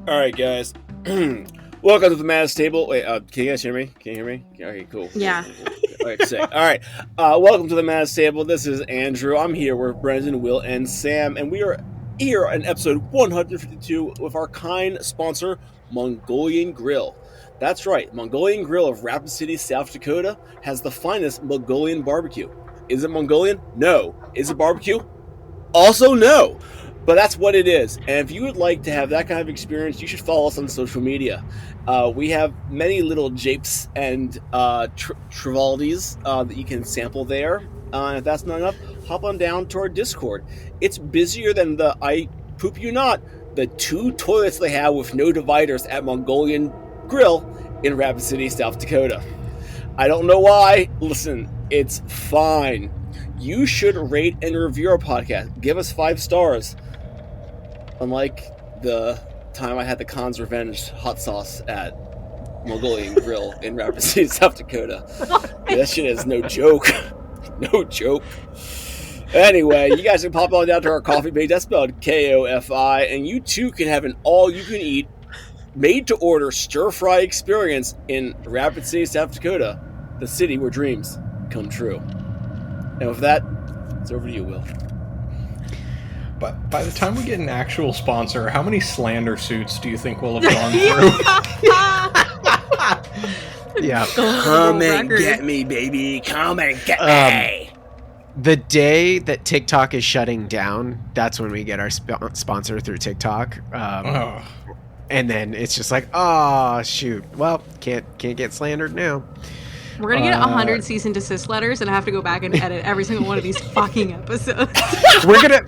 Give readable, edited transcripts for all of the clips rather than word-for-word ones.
All right, guys. Welcome to the Madness Table. Wait, can you guys hear me? Can you hear me? Okay, cool. Yeah. All right, sick. All right. Welcome to the Madness Table. This is Andrew. I'm here with Brendan, Will, and Sam, and we are here in episode 152 with our kind sponsor, Mongolian Grill. That's right. Mongolian Grill of Rapid City, South Dakota has the finest Mongolian barbecue. Is it Mongolian? No. Is it barbecue? Also, no. But that's what it is. And if you would like to have that kind of experience, you should follow us on social media. We have many little japes and Trivaldis that you can sample there. If that's not enough, hop on down to our Discord. It's busier than the, I poop you not, the 2 toilets they have with no dividers at Mongolian Grill in Rapid City, South Dakota. I don't know why. Listen, it's fine. You should rate and review our podcast. Give us 5 stars. Unlike the time I had the Khan's Revenge hot sauce at Mongolian Grill in Rapid City, South Dakota. That shit is no joke. No joke. Anyway, you guys can pop on down to our coffee page. That's spelled K-O-F-I. And you too can have an all-you-can-eat, made-to-order stir-fry experience in Rapid City, South Dakota. The city where dreams come true. And with that, it's over to you, Will. But by the time we get an actual sponsor, how many slander suits do you think we'll have gone through? Yeah. Come and get me, baby. Come and get me. The day that TikTok is shutting down, that's when we get our sponsor through TikTok. And then it's just like, oh, shoot. Well, can't get slandered now. We're going to get 100 cease and desist letters and I have to go back and edit every single one of these fucking episodes. We're gonna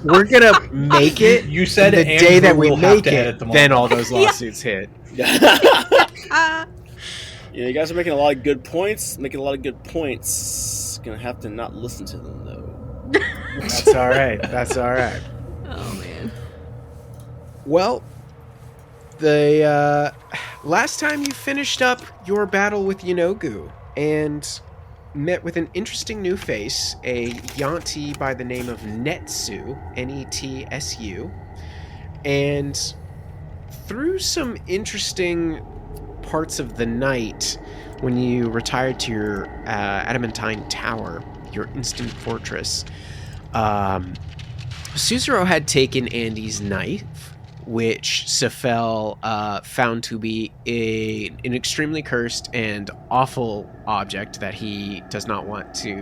make it. You said the Andrew day that we will have make to it, edit them all. then all those lawsuits hit. Yeah, you guys are making a lot of good points. Gonna have to not listen to them, though. That's all right. Oh, man. Well, the last time you finished up your battle with Yanogu and met with an interesting new face, a Yanti by the name of Netsu, Netsu, and through some interesting parts of the night when you retired to your adamantine tower, your instant fortress, Sussaro had taken Andy's knife, which Sephel found to be an extremely cursed and awful object that he does not want to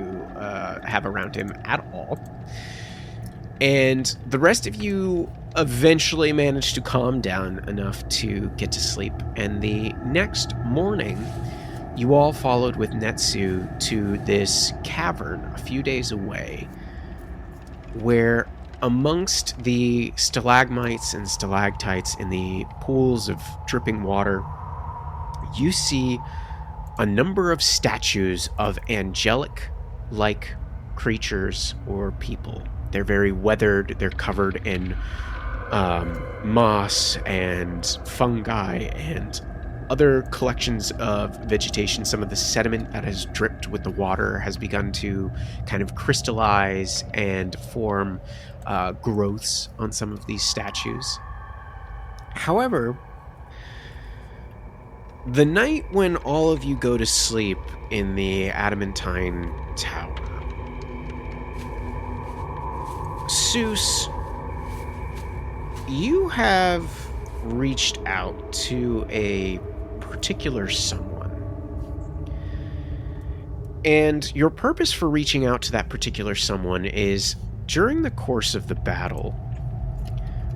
have around him at all. And the rest of you eventually managed to calm down enough to get to sleep. And the next morning, you all followed with Netsu to this cavern a few days away, where amongst the stalagmites and stalactites in the pools of dripping water, you see a number of statues of angelic-like creatures or people. They're very weathered. They're covered in moss and fungi and other collections of vegetation. Some of the sediment that has dripped with the water has begun to kind of crystallize and form growths on some of these statues. However, the night when all of you go to sleep in the adamantine tower, Seuss, you have reached out to a particular someone. And your purpose for reaching out to that particular someone is, during the course of the battle,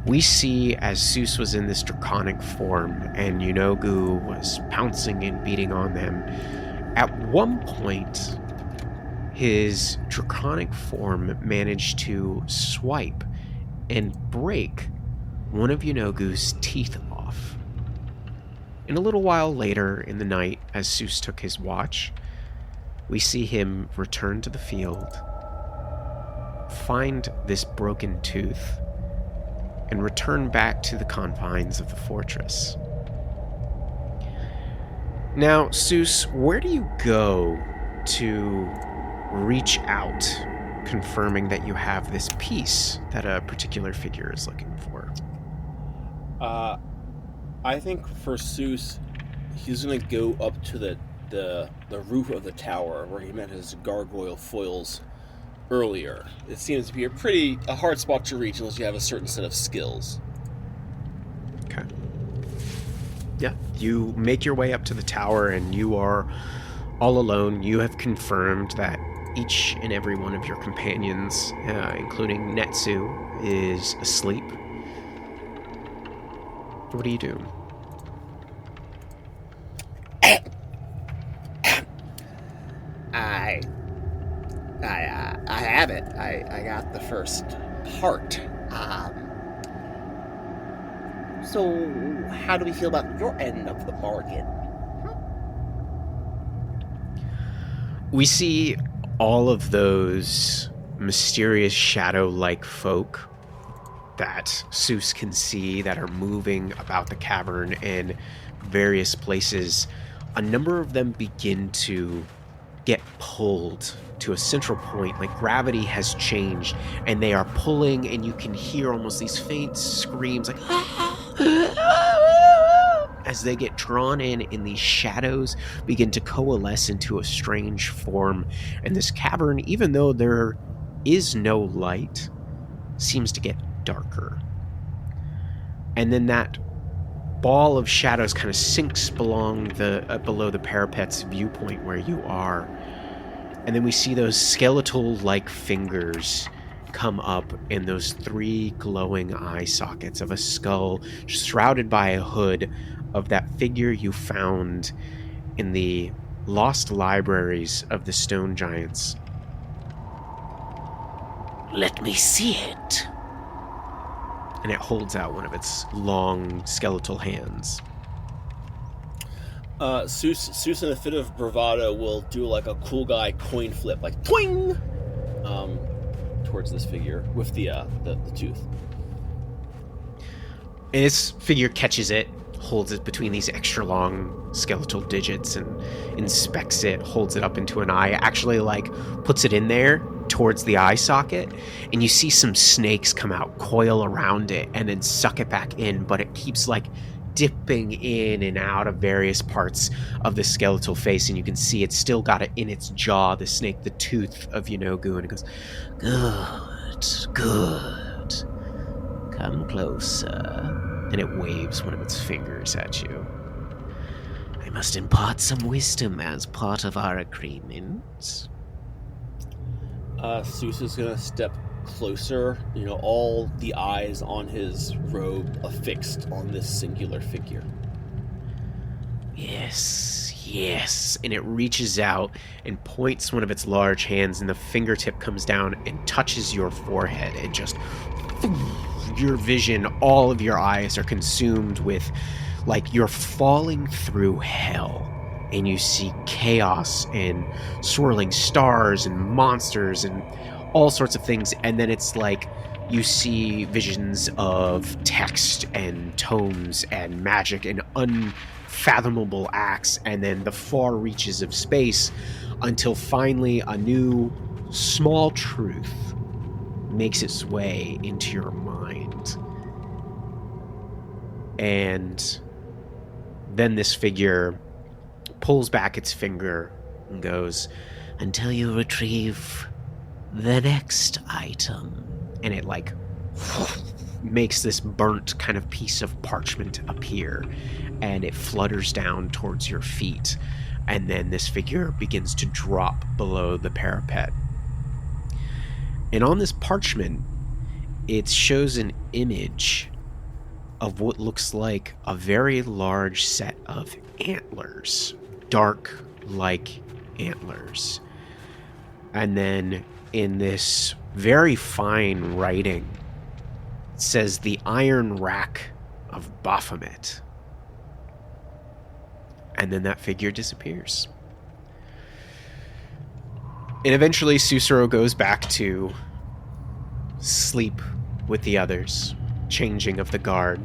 we see as Seuss was in this draconic form and Yanogu was pouncing and beating on them, at one point his draconic form managed to swipe and break one of Yanogu's teeth off. And a little while later in the night, as Seuss took his watch, we see him return to the field, find this broken tooth, and return back to the confines of the fortress. Now, Seuss, where do you go to reach out, confirming that you have this piece that a particular figure is looking for? I think for Seuss, he's gonna go up to the roof of the tower where he met his gargoyle foils earlier. It seems to be a hard spot to reach unless you have a certain set of skills. Okay. Yeah, you make your way up to the tower, and you are all alone. You have confirmed that each and every one of your companions, including Netsu, is asleep. What do you do? I have it. I got the first part. So how do we feel about your end of the bargain? We see all of those mysterious shadow-like folk that Seuss can see that are moving about the cavern in various places. A number of them begin to get pulled to a central point, like gravity has changed, and they are pulling, and you can hear almost these faint screams, like as they get drawn in these shadows begin to coalesce into a strange form. And this cavern, even though there is no light, seems to get darker. And then that ball of shadows kind of sinks below the parapet's viewpoint where you are. And then we see those skeletal-like fingers come up in those 3 glowing eye sockets of a skull shrouded by a hood of that figure you found in the lost libraries of the stone giants. Let me see it. And it holds out one of its long skeletal hands. Seuss in a fit of bravado will do like a cool guy coin flip, like twing, towards this figure with the tooth. And this figure catches it, holds it between these extra long skeletal digits, and inspects it, holds it up into an eye, actually like puts it in there towards the eye socket, and you see some snakes come out, coil around it, and then suck it back in, but it keeps like dipping in and out of various parts of the skeletal face, and you can see it's still got it in its jaw, the snake, the tooth of Yanogu, and it goes, Good. Come closer. and it waves one of its fingers at you. I must impart some wisdom as part of our agreement. Seuss is gonna step closer, all the eyes on his robe affixed on this singular figure. Yes. And it reaches out and points one of its large hands, and the fingertip comes down and touches your forehead, and just your vision, all of your eyes are consumed with, like, you're falling through hell, and you see chaos and swirling stars and monsters and all sorts of things. And then it's like you see visions of text and tomes and magic and unfathomable acts, and then the far reaches of space, until finally a new small truth makes its way into your mind. And then this figure pulls back its finger and goes, until you retrieve the next item. And it like makes this burnt kind of piece of parchment appear, and it flutters down towards your feet, and then this figure begins to drop below the parapet. And on this parchment, it shows an image of what looks like a very large set of antlers, dark like antlers. And then in this very fine writing, it says the Iron Rack of Baphomet. And then that figure disappears. And eventually Sussaro goes back to sleep with the others, changing of the guard.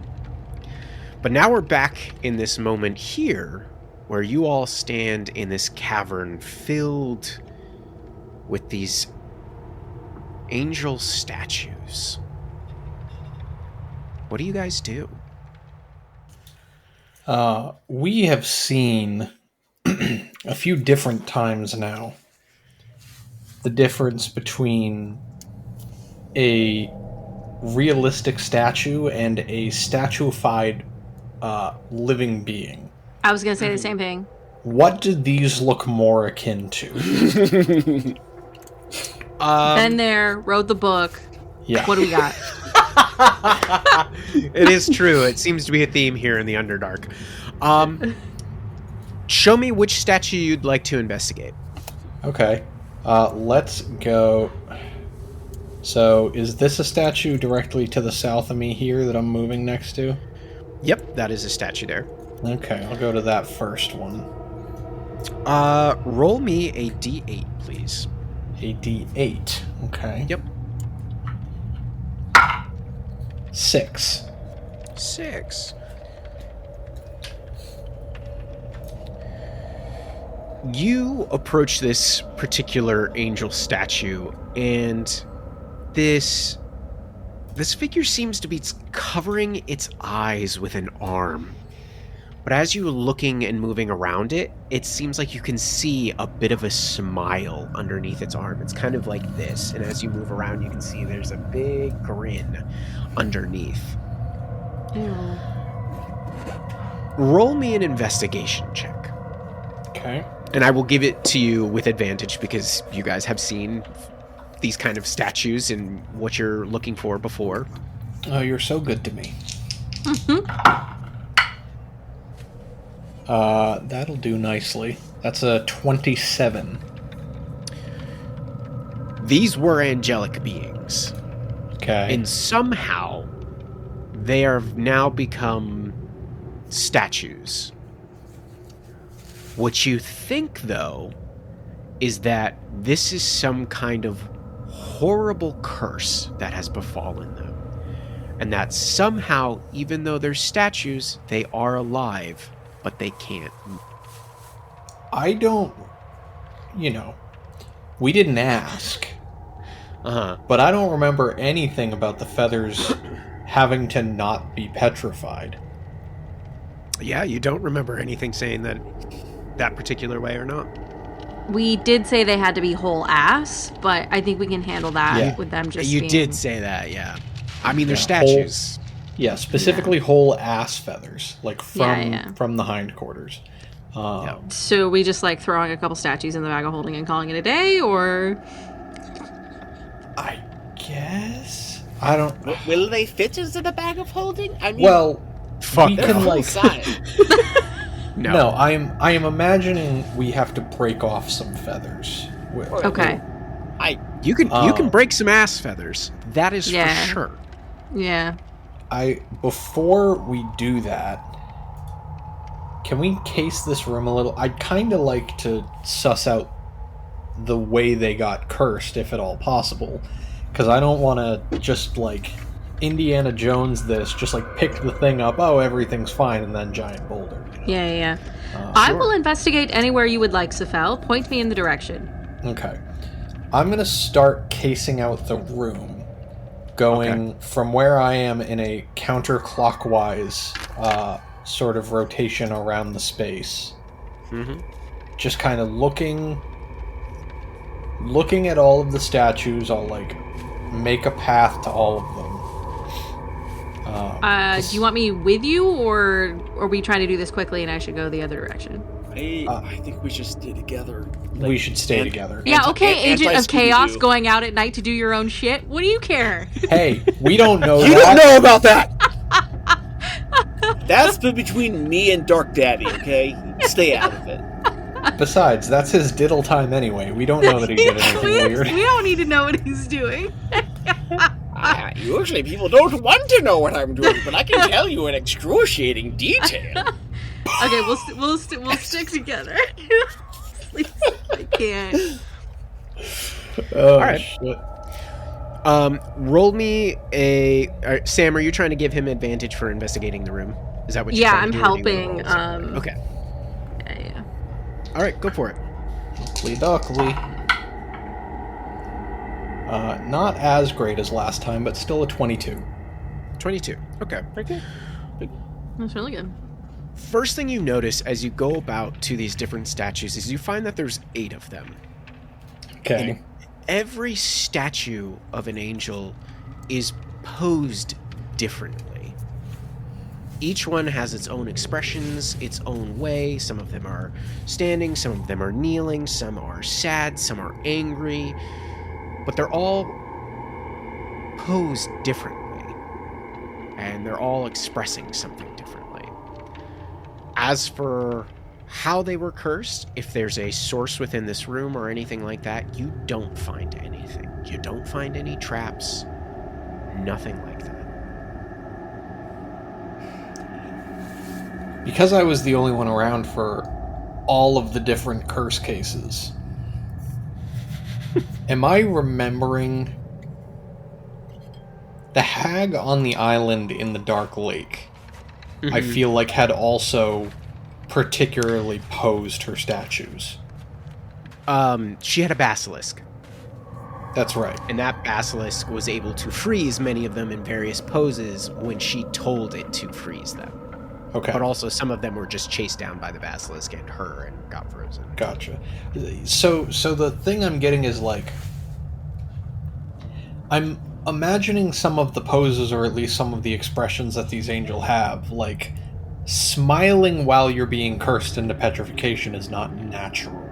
But now we're back in this moment here, where you all stand in this cavern filled with these angel statues. What do you guys do? We have seen a few different times now the difference between a realistic statue and a statuified living being. I was gonna say the same thing. What do these look more akin to? Been there, wrote the book. Yeah. What do we got? It is true. It seems to be a theme here in the Underdark. Show me which statue you'd like to investigate. Okay. Let's go. So, is this a statue directly to the south of me here that I'm moving next to? Yep, that is a statue there. Okay, I'll go to that first one. Roll me a d8, please. A D8. Okay. Yep. 6. 6. You approach this particular angel statue, and this figure seems to be covering its eyes with an arm. But as you're looking and moving around it, it seems like you can see a bit of a smile underneath its arm. It's kind of like this, and as you move around, you can see there's a big grin underneath. Ew. Roll me an investigation check. Okay. And I will give it to you with advantage because you guys have seen these kind of statues and what you're looking for before. Oh, you're so good to me. That'll do nicely. That's a 27. These were angelic beings. Okay. And somehow they have now become statues. What you think, though, is that this is some kind of horrible curse that has befallen them. And that somehow, even though they're statues, they are alive, but they can't. I don't... we didn't ask. But I don't remember anything about the feathers having to not be petrified. Yeah, you don't remember anything saying that particular way or not? We did say they had to be whole ass, but I think we can handle that with them just You being... did say that, yeah. I mean, they're Yeah, statues. Specifically whole ass feathers, like from the hindquarters. So we just like throwing a couple statues in the bag of holding and calling it a day, or... I guess? I don't... Will they fit into the bag of holding? I mean, Well, fuck we they're can full like... size. No, I am imagining we have to break off some feathers. Okay. You can break some ass feathers. That is for Yeah. sure. Yeah. Before we do that, can we case this room a little? I'd kind of like to suss out the way they got cursed, if at all possible, because I don't want to just like Indiana Jones this, just like pick the thing up, oh, everything's fine, and then giant boulder. Yeah. I will investigate anywhere you would like, Sephel. Point me in the direction. Okay. I'm going to start casing out the room, going from where I am in a counterclockwise sort of rotation around the space. Mm-hmm. Just kind of looking at all of the statues. I'll like make a path to all of them. Do you want me with you, or are we trying to do this quickly and I should go the other direction? I think we should stay together. We should stay together. Yeah, okay, Agent of Chaos Scooby-Doo. going out at night to do your own shit. What do you care? Hey, we don't know You that. don't know about that! That's been between me and Dark Daddy, okay? Stay out of it. Besides, that's his diddle time anyway. We don't know that he did anything weird. We don't need to know what he's doing. Usually people don't want to know what I'm doing, but I can tell you in excruciating detail. Okay, we'll stick together. Please, I can't. Oh, All right. shit. Roll me a... Sam, are you trying to give him advantage for investigating the room? Is that what you're Yeah, trying I'm to do? helping. Okay. Yeah. All right, go for it. Duckly. Not as great as last time, but still a 22. 22. Okay. Okay. That's really good. First thing you notice as you go about to these different statues is you find that there's 8 of them. Okay. And every statue of an angel is posed differently. Each one has its own expressions, its own way. Some of them are standing, some of them are kneeling, some are sad, some are angry. But they're all posed differently. And they're all expressing something differently. As for how they were cursed, if there's a source within this room or anything like that, you don't find anything. You don't find any traps. Nothing like that. Because I was the only one around for all of the different curse cases, am I remembering the hag on the island in the Dark Lake? I feel like had also particularly posed her statues. She had a basilisk. That's right. And that basilisk was able to freeze many of them in various poses when she told it to freeze them. Okay. But also some of them were just chased down by the basilisk and her and got frozen. Gotcha. So the thing I'm getting is, like, I'm imagining some of the poses, or at least some of the expressions that these angels have, like, smiling while you're being cursed into petrification is not natural,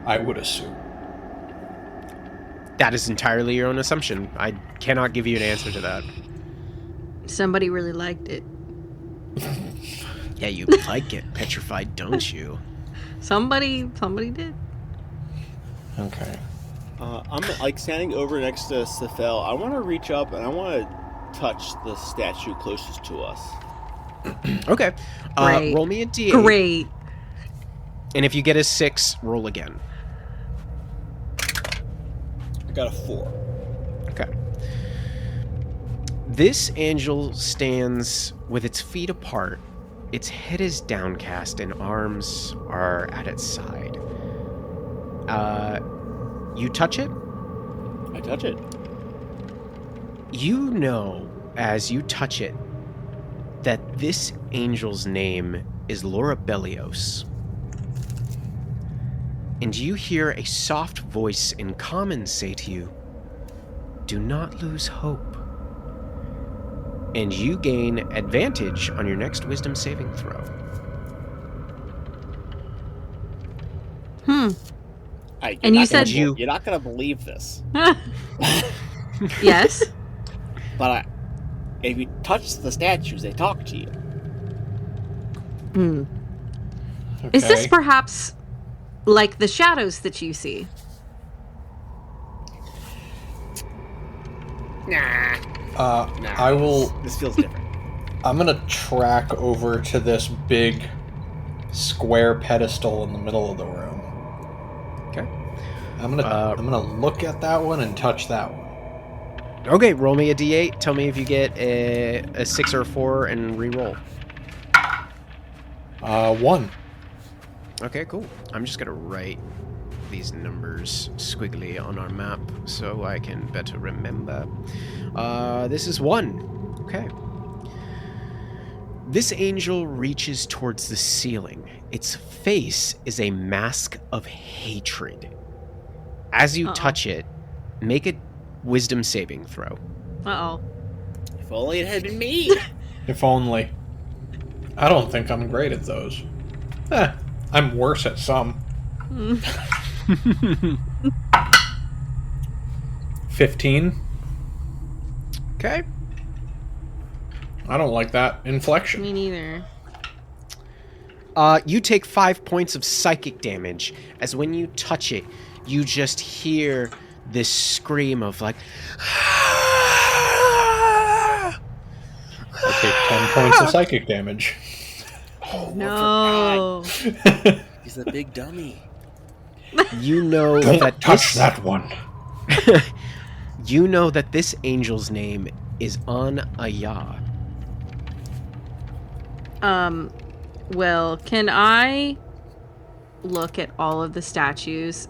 I would assume. That is entirely your own assumption. I cannot give you an answer to that. Somebody really liked it. Yeah, you like it petrified, don't you? Somebody did. Okay. I'm like standing over next to Sephel. I want to reach up and I want to touch the statue closest to us. Okay. Great. Roll me a d8. Great. And if you get a 6, roll again. I got a 4. Okay. This angel stands with its feet apart. Its head is downcast and arms are at its side. You touch it? I touch it. You know, as you touch it, that this angel's name is Laura Bellios. And you hear a soft voice in common say to you, "Do not lose hope." And you gain advantage on your next wisdom saving throw. And you said you're not gonna believe this, yes. but if you touch the statues, they talk to you. Okay. Is this perhaps like the shadows that you see? Nah. I will... This feels different. I'm gonna track over to this big square pedestal in the middle of the room. Okay. I'm gonna look at that one and touch that one. Okay, roll me a d8. Tell me if you get a 6 or a 4 and re-roll. 1. Okay, cool. I'm just gonna write these numbers squiggly on our map so I can better remember. This is 1. Okay. This angel reaches towards the ceiling. Its face is a mask of hatred. As you touch it, make a wisdom saving throw. Uh-oh. If only it had been me. If only. I don't think I'm great at those. I'm worse at some. 15. Okay. I don't like that inflection. Me neither. You take 5 points of psychic damage, as when you touch it, you just hear this scream of like... I take 10 points of psychic damage. Oh, No. he's a big dummy. You know Don't that touch that one. You know that this angel's name is An-Aya. Well, can I look at all of the statues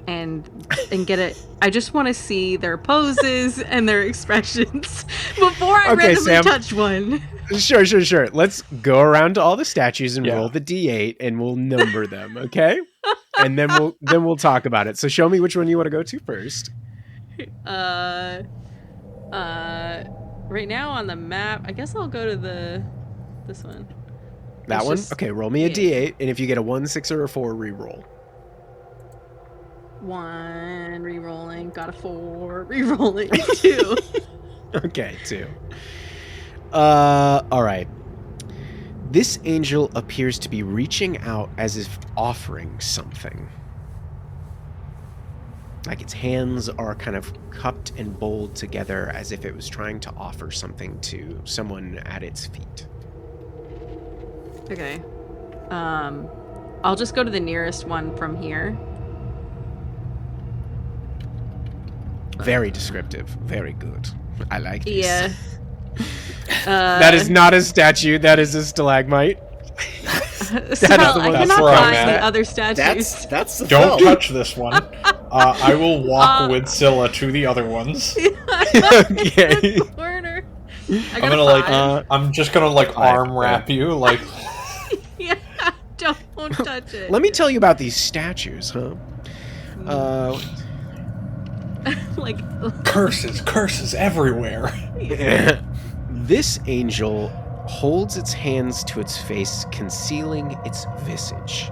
and get it. I just want to see their poses and their expressions before I randomly Sam. touch one. Sure. Let's go around to all the statues and roll the D8, and we'll number them, okay? And then we'll talk about it. So show me which one you want to go to first. Right now on the map, I guess I'll go to this one. That one? Okay, roll me a D8, and if you get a 1, 6, or a 4, re-roll. 1, re-rolling, got a 4, re-rolling, 2. Okay, 2. All right. This angel appears to be reaching out as if offering something. Like its hands are kind of cupped and bowled together as if it was trying to offer something to someone at its feet. Okay. I'll just go to the nearest one from here. Very descriptive. Very good. I like this. Yeah. That is not a statue. That is a stalagmite. So I cannot find the other statues. That's the Don't touch this one. I will walk with Scylla to the other ones. Okay. Corner. I'm gonna I'm just gonna arm wrap you like. Yeah, don't touch it. Let me tell you about these statues, huh? Like curses everywhere. This angel holds its hands to its face, concealing its visage.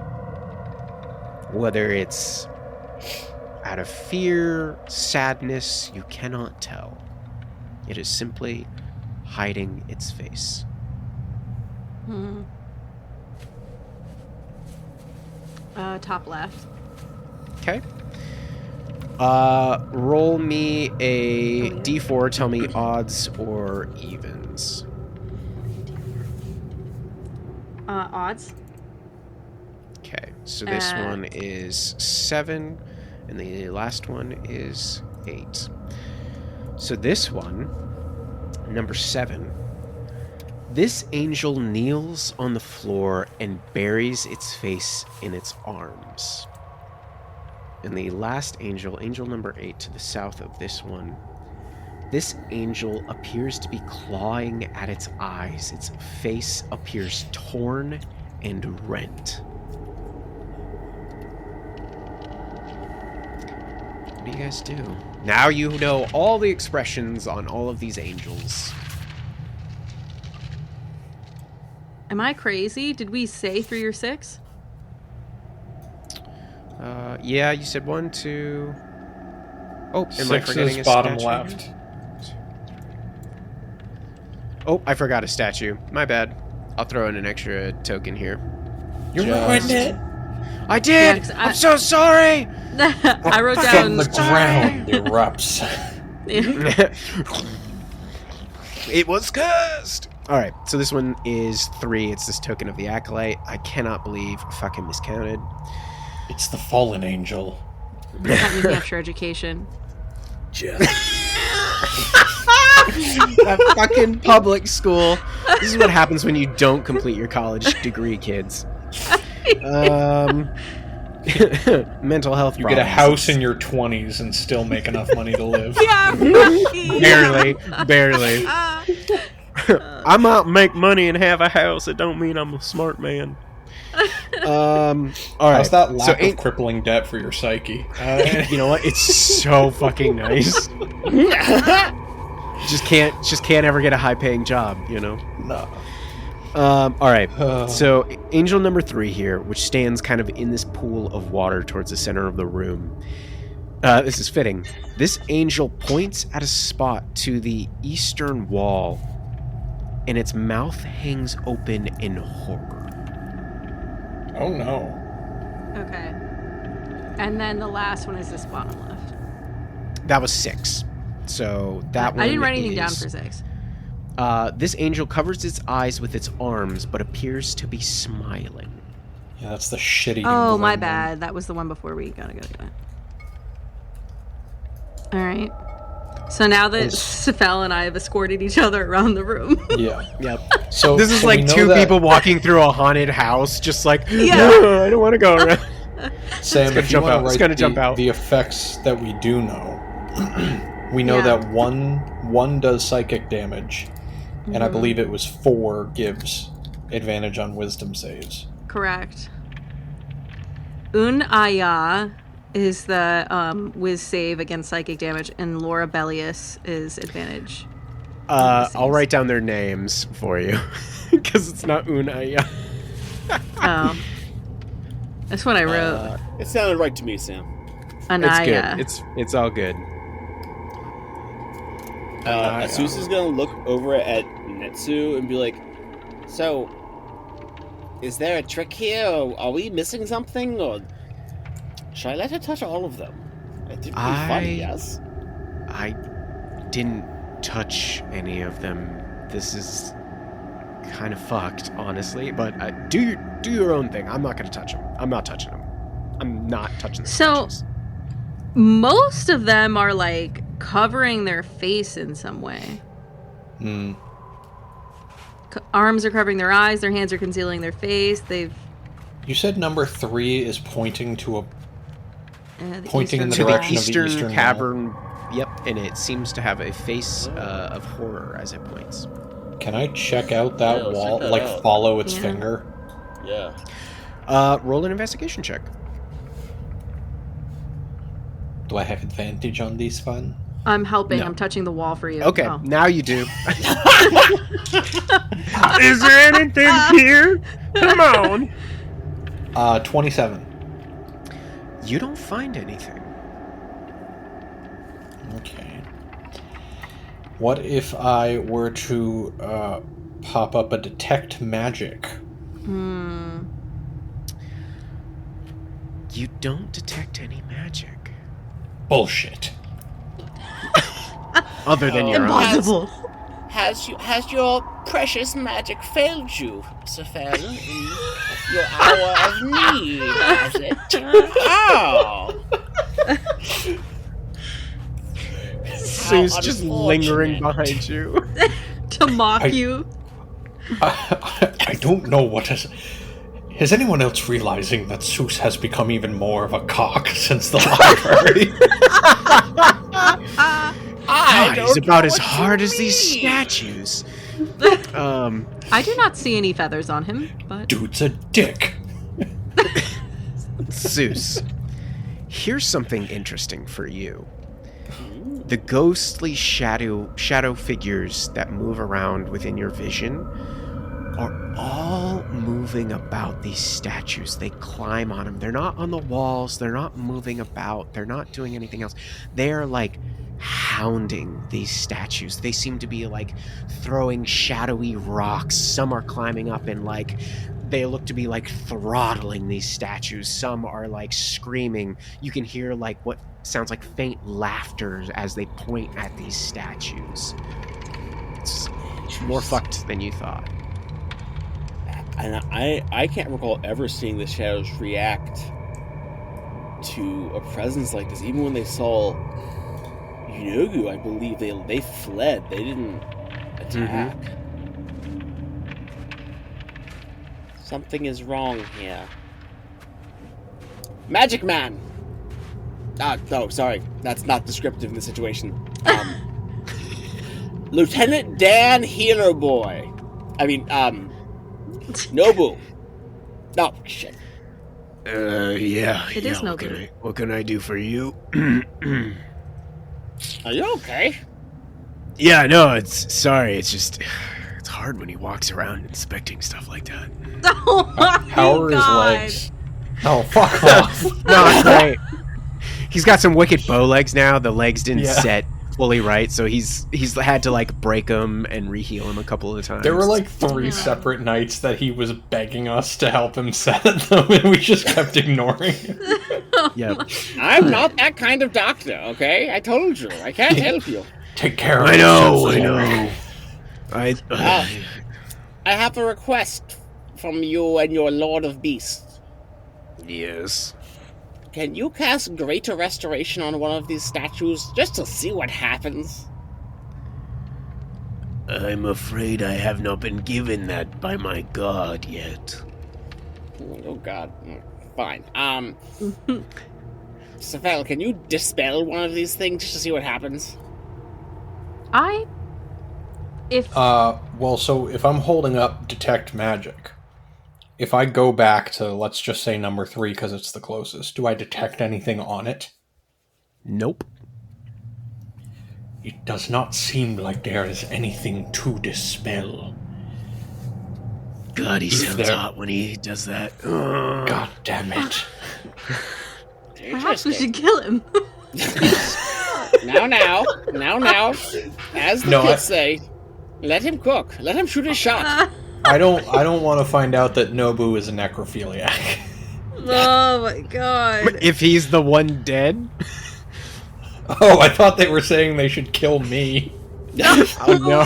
Whether it's out of fear, sadness, you cannot tell. It is simply hiding its face. Top left. Okay. Roll me a d4. Tell me odds or evens. Odds. Okay, so this one is 7, and the last one is 8. So this one, number 7, this angel kneels on the floor and buries its face in its arms. And the last angel, angel number 8, to the south of this one, this angel appears to be clawing at its eyes. Its face appears torn and rent. What do you guys do? Now you know all the expressions on all of these angels. Am I crazy? Did we say 3 or 6? Yeah, you said 1, 2. Oh, am 6 I forgetting is a bottom statue? left. Oh, I forgot a statue. My bad. I'll throw in an extra token here. You ruined it. I did. Yeah, I'm so sorry. I wrote From down. the ground erupts. It was cursed. All right, so this one is 3. It's this token of the acolyte. I cannot believe I fucking miscounted. It's the fallen angel. Not New Hampshire education. That fucking public school. This is what happens when you don't complete your college degree, kids. Mental health You problems. get a house in your 20s and still make enough money to live. Yeah, Barely. I might make money and have a house. It don't mean I'm a smart man. All right. How's that lack of crippling debt for your psyche? You know what? It's so fucking nice. Just can't ever get a high-paying job, you know? No. All right. So angel number 3 here, which stands kind of in this pool of water towards the center of the room. This is fitting. This angel points at a spot to the eastern wall, and its mouth hangs open in horror. Oh no. Okay. And then the last one is this bottom left. That was 6. So that one I didn't write anything down for 6. This angel covers its eyes with its arms, but appears to be smiling. Yeah, that's the shitty. Oh, my bad. That was the one before we gotta go to it. All right. So now that Sephel and I have escorted each other around the room. Yeah. Yep. So this is like 2 people walking through a haunted house, just like, Yeah. no, I don't want to go around. Sam, if you want to write jump out. the effects that we do know, we know that one does psychic damage, and I believe it was 4 gives advantage on wisdom saves. Correct. Un-Aya is the whiz save against psychic damage, and Laura Bellius is advantage. I'll write down their names for you, because it's not Un-Aya. Oh. That's what I wrote. It sounded right to me, Sam. Anaya. It's good. It's all good. Asus is gonna look over at Netsu and be like, "So, is there a trick here? Or are we missing something? Or should I let her touch all of them? It'd be fun, yes." I didn't touch any of them. This is kind of fucked, honestly. But do your own thing. I'm not gonna touch them. I'm not touching them. I'm not touching the statues. Most of them are like covering their face in some way. Arms are covering their eyes, their hands are concealing their face. You said number 3 is pointing to pointing in the to direction the of the eastern cavern. Yep, and it seems to have a face of horror as it points. Can I check out that wall? Follow its finger? Yeah. Roll an investigation check. Do I have advantage on these fun? I'm helping. No. I'm touching the wall for you. Okay, Oh. now you do. Is there anything here? Come on. 27. You don't find anything. Okay. What if I were to pop up a detect magic? You don't detect any magic. Bullshit. Other than your own. Impossible. Has your precious magic failed you, Sephel, in your hour of need, has it? Oh! Sue's just lingering behind you. To mock you. I don't know what has... Is anyone else realizing that Seuss has become even more of a cock since the library? He's about as hard as these statues. I do not see any feathers on him, but... Dude's a dick. Zeus, here's something interesting for you. The ghostly shadow figures that move around within your vision are all moving about these statues. They climb on them. They're not on the walls. They're not moving about. They're not doing anything else. They are like hounding these statues. They seem to be like throwing shadowy rocks. Some are climbing up and like they look to be like throttling these statues. Some are like screaming. You can hear like what sounds like faint laughter as they point at these statues. It's more fucked than you thought. And I can't recall ever seeing the shadows react to a presence like this. Even when they saw Yogu, I believe they fled. They didn't attack. Something is wrong here. Magic Man! No, sorry. That's not descriptive in this situation. Lieutenant Dan Healer Boy. Nobu. No, shit. Yeah. It is Nobu. What can I do for you? Are you okay? Yeah, no, it's just it's hard when he walks around inspecting stuff like that. Oh my How are his God. legs? Oh, fuck off. No, it's great. He's got some wicked bow legs now. The legs didn't set fully right, so he's had to like break them and reheal him a couple of times. There were like 3 separate nights that he was begging us to help him set them, and we just kept ignoring him. Yep. I'm not that kind of doctor, okay? I told you. I can't help you. Take care of I know. I have a request from you and your Lord of Beasts. Yes. Can you cast Greater Restoration on one of these statues just to see what happens? I'm afraid I have not been given that by my god yet. Oh, God. Fine. Sephel, can you dispel one of these things just to see what happens? Well, so if I'm holding up detect magic, if I go back to, let's just say number 3 because it's the closest, do I detect anything on it? Nope. It does not seem like there is anything to dispel. God, he sounds hot when he does that. God damn it. Perhaps we should kill him. Now. As the kids say, let him cook. Let him shoot his shot. I don't want to find out that Nobu is a necrophiliac. Oh my god. If he's the one dead? Oh, I thought they were saying they should kill me. Oh, no.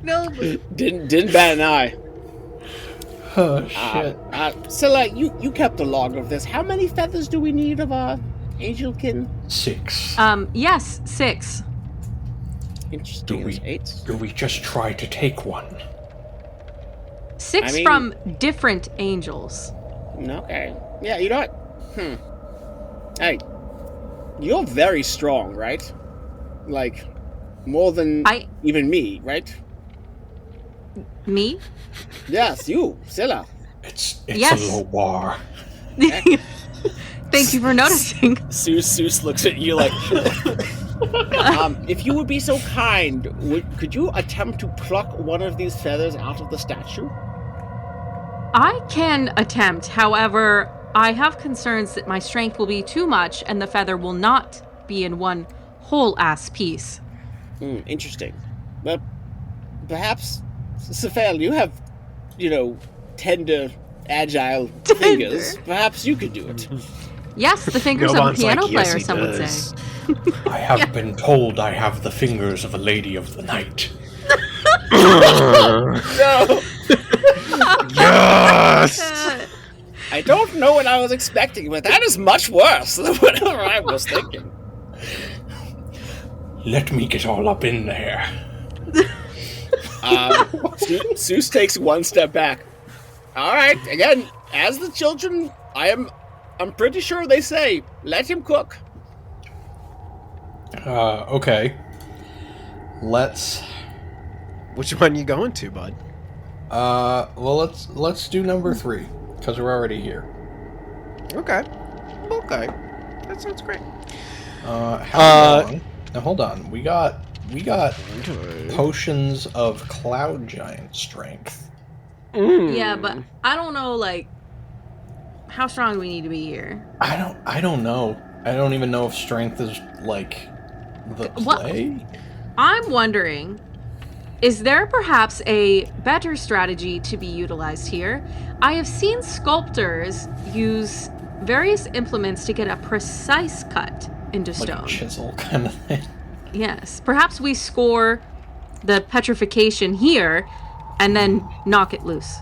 No. Didn't bat an eye. Oh, shit. Scylla, you kept a log of this. How many feathers do we need of our angelkin? 6. Yes, 6. Interesting. Do we just try to take one? 6 from different angels. Okay. Yeah, you know what? Hey, you're very strong, right? Like, more than even me, right? Me? Yes, you, Scylla. It's Yes. a low bar. Thank you for noticing. Seuss looks at you like... if you would be so kind, could you attempt to pluck one of these feathers out of the statue? I can attempt, however, I have concerns that my strength will be too much and the feather will not be in one whole-ass piece. Interesting. But perhaps, Sephel, you have, tender, agile fingers. Perhaps you could do it. Yes, the fingers of a piano player, some would say. I have been told I have the fingers of a lady of the night. No! Yes! I don't know what I was expecting, but that is much worse than whatever I was thinking. Let me get all up in there. Seuss takes one step back. All right, again, as the children, I'm pretty sure they say, let him cook. Okay. Let's... Which one you going to, bud? Well, let's do number 3, because we're already here. Okay. That sounds great. How long? Now, hold on. We got potions of cloud giant strength. Yeah, but I don't know, how strong do we need to be here? I don't know. I don't even know if strength is, the play. I'm wondering, is there perhaps a better strategy to be utilized here? I have seen sculptors use various implements to get a precise cut into stone. Like a chisel kind of thing. Yes. Perhaps we score the petrification here and then knock it loose.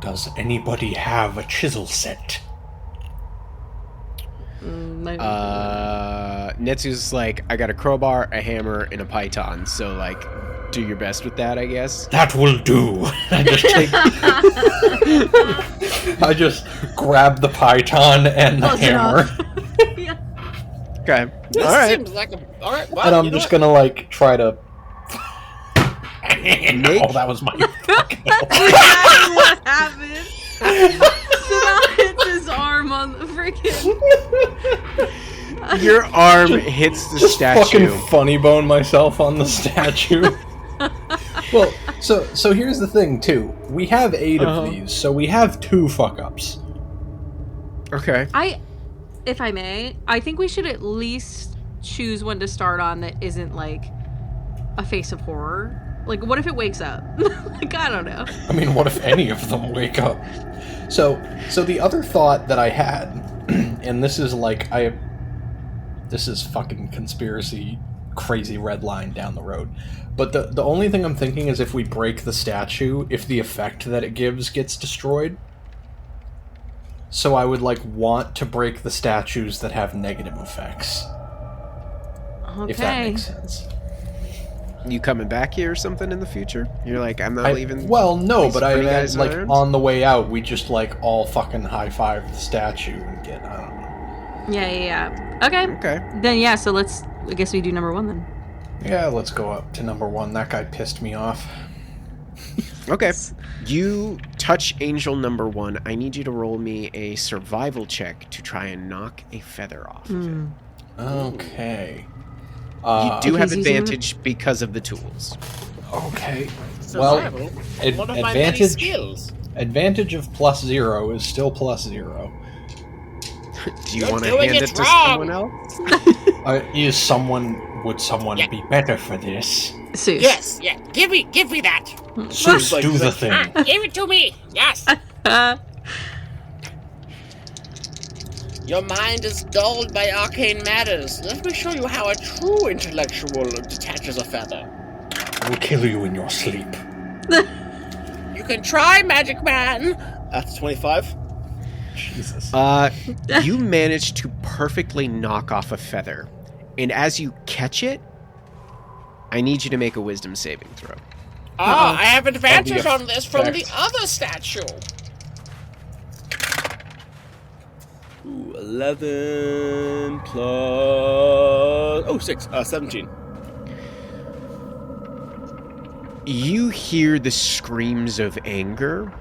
Does anybody have a chisel set? Netsu's like, I got a crowbar, a hammer, and a python, so, do your best with that, I guess. That will do. I just grab the python and the hammer. Yeah. Okay. This Alright. seems like all right. Well, And I'm just gonna, try to... Oh, that was my... That's exactly what happened. Sussaro hits his arm on the freaking... Your arm hits the statue. Fucking funny bone myself on the statue. Well, so here's the thing, too. We have 8 of these, so we have 2 fuck-ups. Okay. If I may, I think we should at least choose one to start on that isn't, a face of horror. What if it wakes up? I don't know. I mean, what if any of them wake up? So the other thought that I had, and this is this is fucking conspiracy, crazy red line down the road. But the only thing I'm thinking is if we break the statue, if the effect that it gives gets destroyed. So I would want to break the statues that have negative effects. Okay. If that makes sense. You coming back here or something in the future? You're like, I'm not leaving. Well, no, these but I pretty meant, guys like, around? on the way out, we just, like, all fucking high-five the statue and get, I don't know. Yeah. Okay. Okay. Then yeah, so I guess we do number 1 then. Yeah, let's go up to number 1. That guy pissed me off. Okay. You touch angel number 1. I need you to roll me a survival check to try and knock a feather off of it. Okay. You do have he's using advantage because of the tools. Okay. Survival? Well, One of my many advantage skills. advantage of +0 is still +0. Do you You're want to doing hand it it to wrong. someone else? Would someone be better for this? Seuss. Yes, yeah. Give me that. Zeus, like- do he's the like, thing. Give it to me. Yes. Your mind is dulled by arcane matters. Let me show you how a true intellectual detaches a feather. I will kill you in your sleep. You can try, Magic Man. That's 25. Jesus. You manage to perfectly knock off a feather, and as you catch it, I need you to make a wisdom saving throw. I have advantage And on this from the effect. other statue. Ooh, 11 plus... Oh, 6. 17. You hear the screams of anger,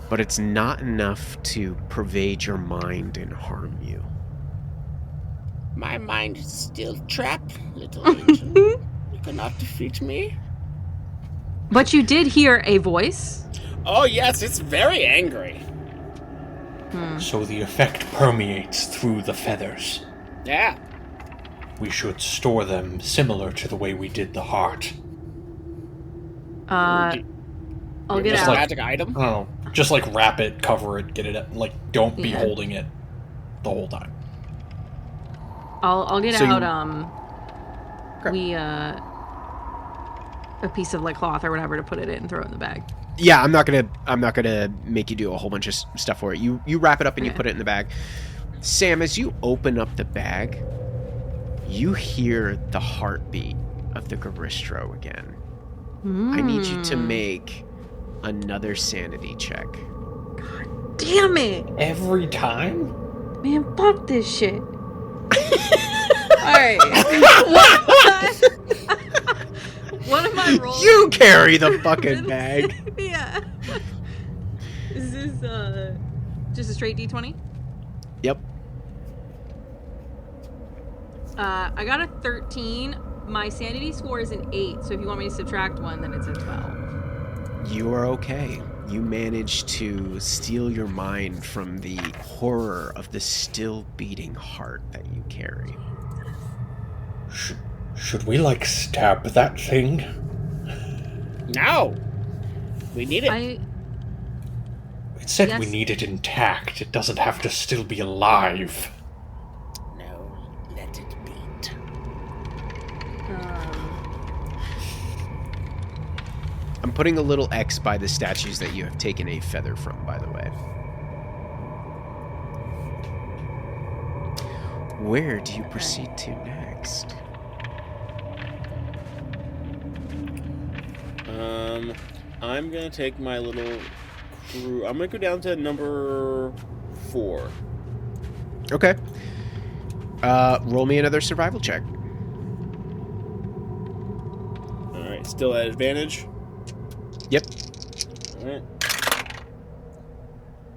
but it's not enough to pervade your mind and harm you. My mind is still trapped, little angel. You cannot defeat me. But you did hear a voice. Oh, yes, it's very angry. So the effect permeates through the feathers. Yeah. We should store them similar to the way we did the heart. I'll get Just out. a magic item? I don't know. Just like wrap it, cover it, get it. Like, don't be Yeah. holding it the whole time. I'll get So out. you- A piece of like cloth or whatever to put it in and throw it in the bag. Yeah, I'm not gonna make you do a whole bunch of stuff for it. You wrap it up and you Yeah. put it in the bag. Sam, as you open up the bag, you hear the heartbeat of the Garistro again. I need you to make another sanity check. Damn it, Every time? man! Fuck this shit. All right. What am I rolling? You carry the fucking bag. Yeah. Is this just a straight D20? Yep. I got a 13. My sanity score is an 8, so if you want me to subtract 1, then it's a 12. You are okay. You managed to steal your mind from the horror of the still beating heart that you carry. Should we, like, stab that thing? No. We need it. It said we Yes. need it intact. It doesn't have to still be alive. No, let it beat. I'm putting a little X by the statues that you have taken a feather from, by the way. Where do you proceed to next? I'm gonna take my little crew. I'm gonna go down to number 4. Okay. Roll me another survival check. Alright, still at advantage. Yep.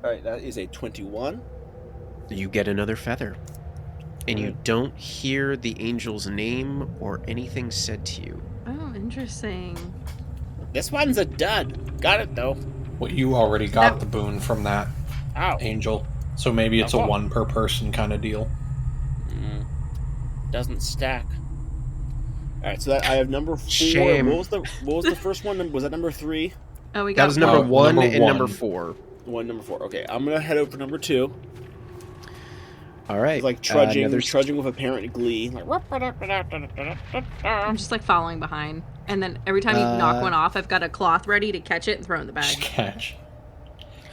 Alright, that is a 21. You get another feather. And you don't hear the angel's name or anything said to you. Oh, interesting. This one's a dud. Got it, though. Well, you already got That- the boon from that Oh. angel. So maybe it's a Oh. one per person kind of deal. Doesn't stack. Alright, so that I have number 4. Shame. What was the first one? Was that number 3? Oh, we got That was number Oh, one number and number one. 4. Number 4. Okay, I'm gonna head over to number 2. All right. It's like trudging, another- trudging with apparent glee. Like, I'm just like following behind. And then every time you knock one off, I've got a cloth ready to catch it and throw it in the Just bag. catch.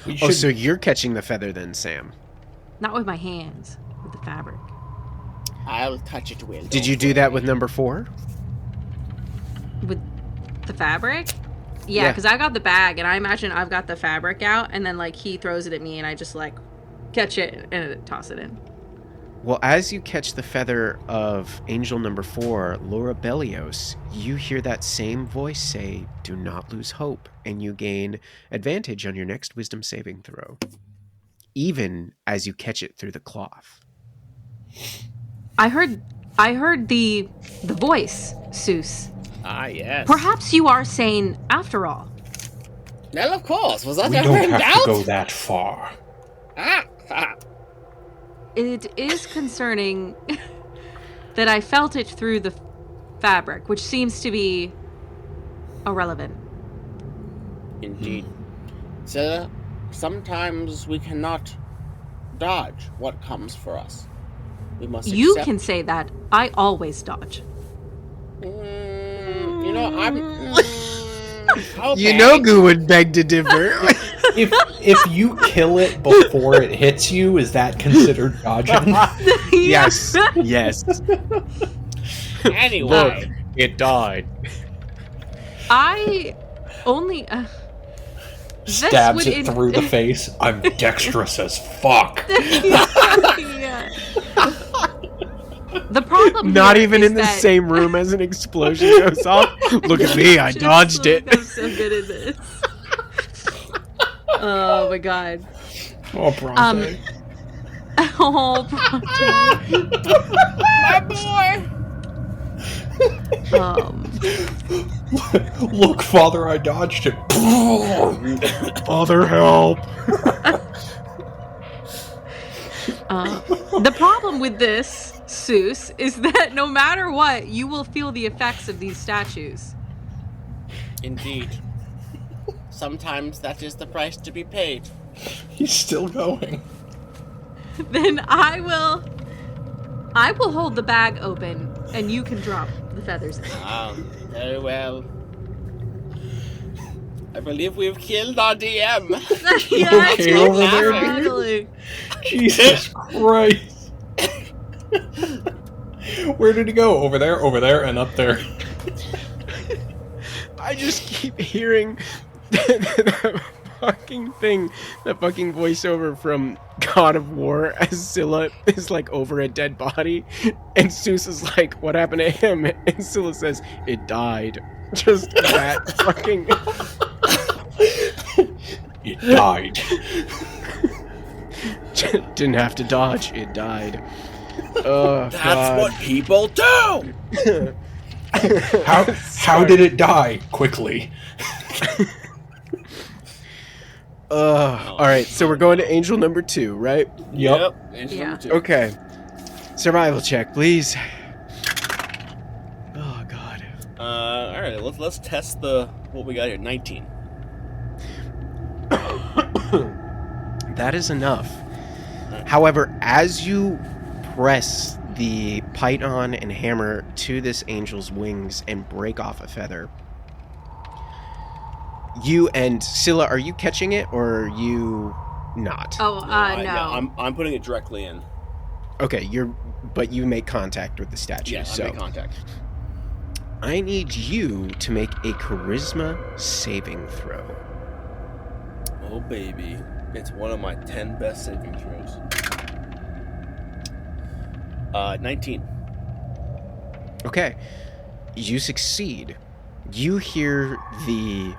We Oh, should- so you're catching the feather then, Sam. Not with my hands, with the fabric. I'll touch it, Will. Did you do that with number 4? With The fabric? Yeah, because I got the bag, and I imagine I've got the fabric out, and then, like, he throws it at me, and I just, like, catch it and toss it in. Well, as you catch the feather of angel number 4, Laura Bellios, you hear that same voice say, "Do not lose hope," and you gain advantage on your next wisdom saving throw, even as you catch it through the cloth. I heard the voice, Seuss. Ah, yes. Perhaps you are sane after all. Well, of course. Was that We ever don't in have doubt? to go that far. It is concerning that I felt it through the fabric, which seems to be irrelevant. Indeed. Scylla, sometimes we cannot dodge what comes for us. We must You accept... can say that. I always dodge. You know, I'm... okay. You know Goo would beg to differ. If you kill it before it hits you, is that considered dodging? Yes. Yes. Anyway. Look, it died. I only... Stabs it through the face. I'm dexterous as fuck. Yeah. The problem Not here even is in the that- same room as an explosion goes off. Look at me, I dodged it. I'm so good at this. Oh my god. Oh, Bronte. Oh, My boy! Look, Father, I dodged it. Father, help. The problem with this, Seuss, is that no matter what, you will feel the effects of these statues. Indeed. Sometimes that is the price to be paid. He's still going. Then I will hold the bag open, and you can drop the feathers in. Very well. I believe we've killed our DM. Yeah, okay over there, finally. Jesus Christ. Where did he go? Over there, and up there. I just keep hearing that fucking thing, that fucking voiceover from God of War as Scylla is like over a dead body, and Seuss is like, "What happened to him?" And Scylla says, "It died." Just that fucking... It died. Didn't have to dodge, it died. Oh, That's God. what people do! How did it die? Quickly. Alright, so we're going to angel number 2, right? Yep. Yeah. Okay. Survival check, please. Oh, God. Alright, let's test what we got here. 19. That is enough. However, as you press the python and hammer to this angel's wings and break off a feather, you and Scylla, are you catching it or are you not? Oh, no. I'm putting it directly in. Okay, but you make contact with the statue. Yes, so I make contact. I need you to make a charisma saving throw. Oh, baby. It's one of my 10 best saving throws. 19. Okay, you succeed. You hear the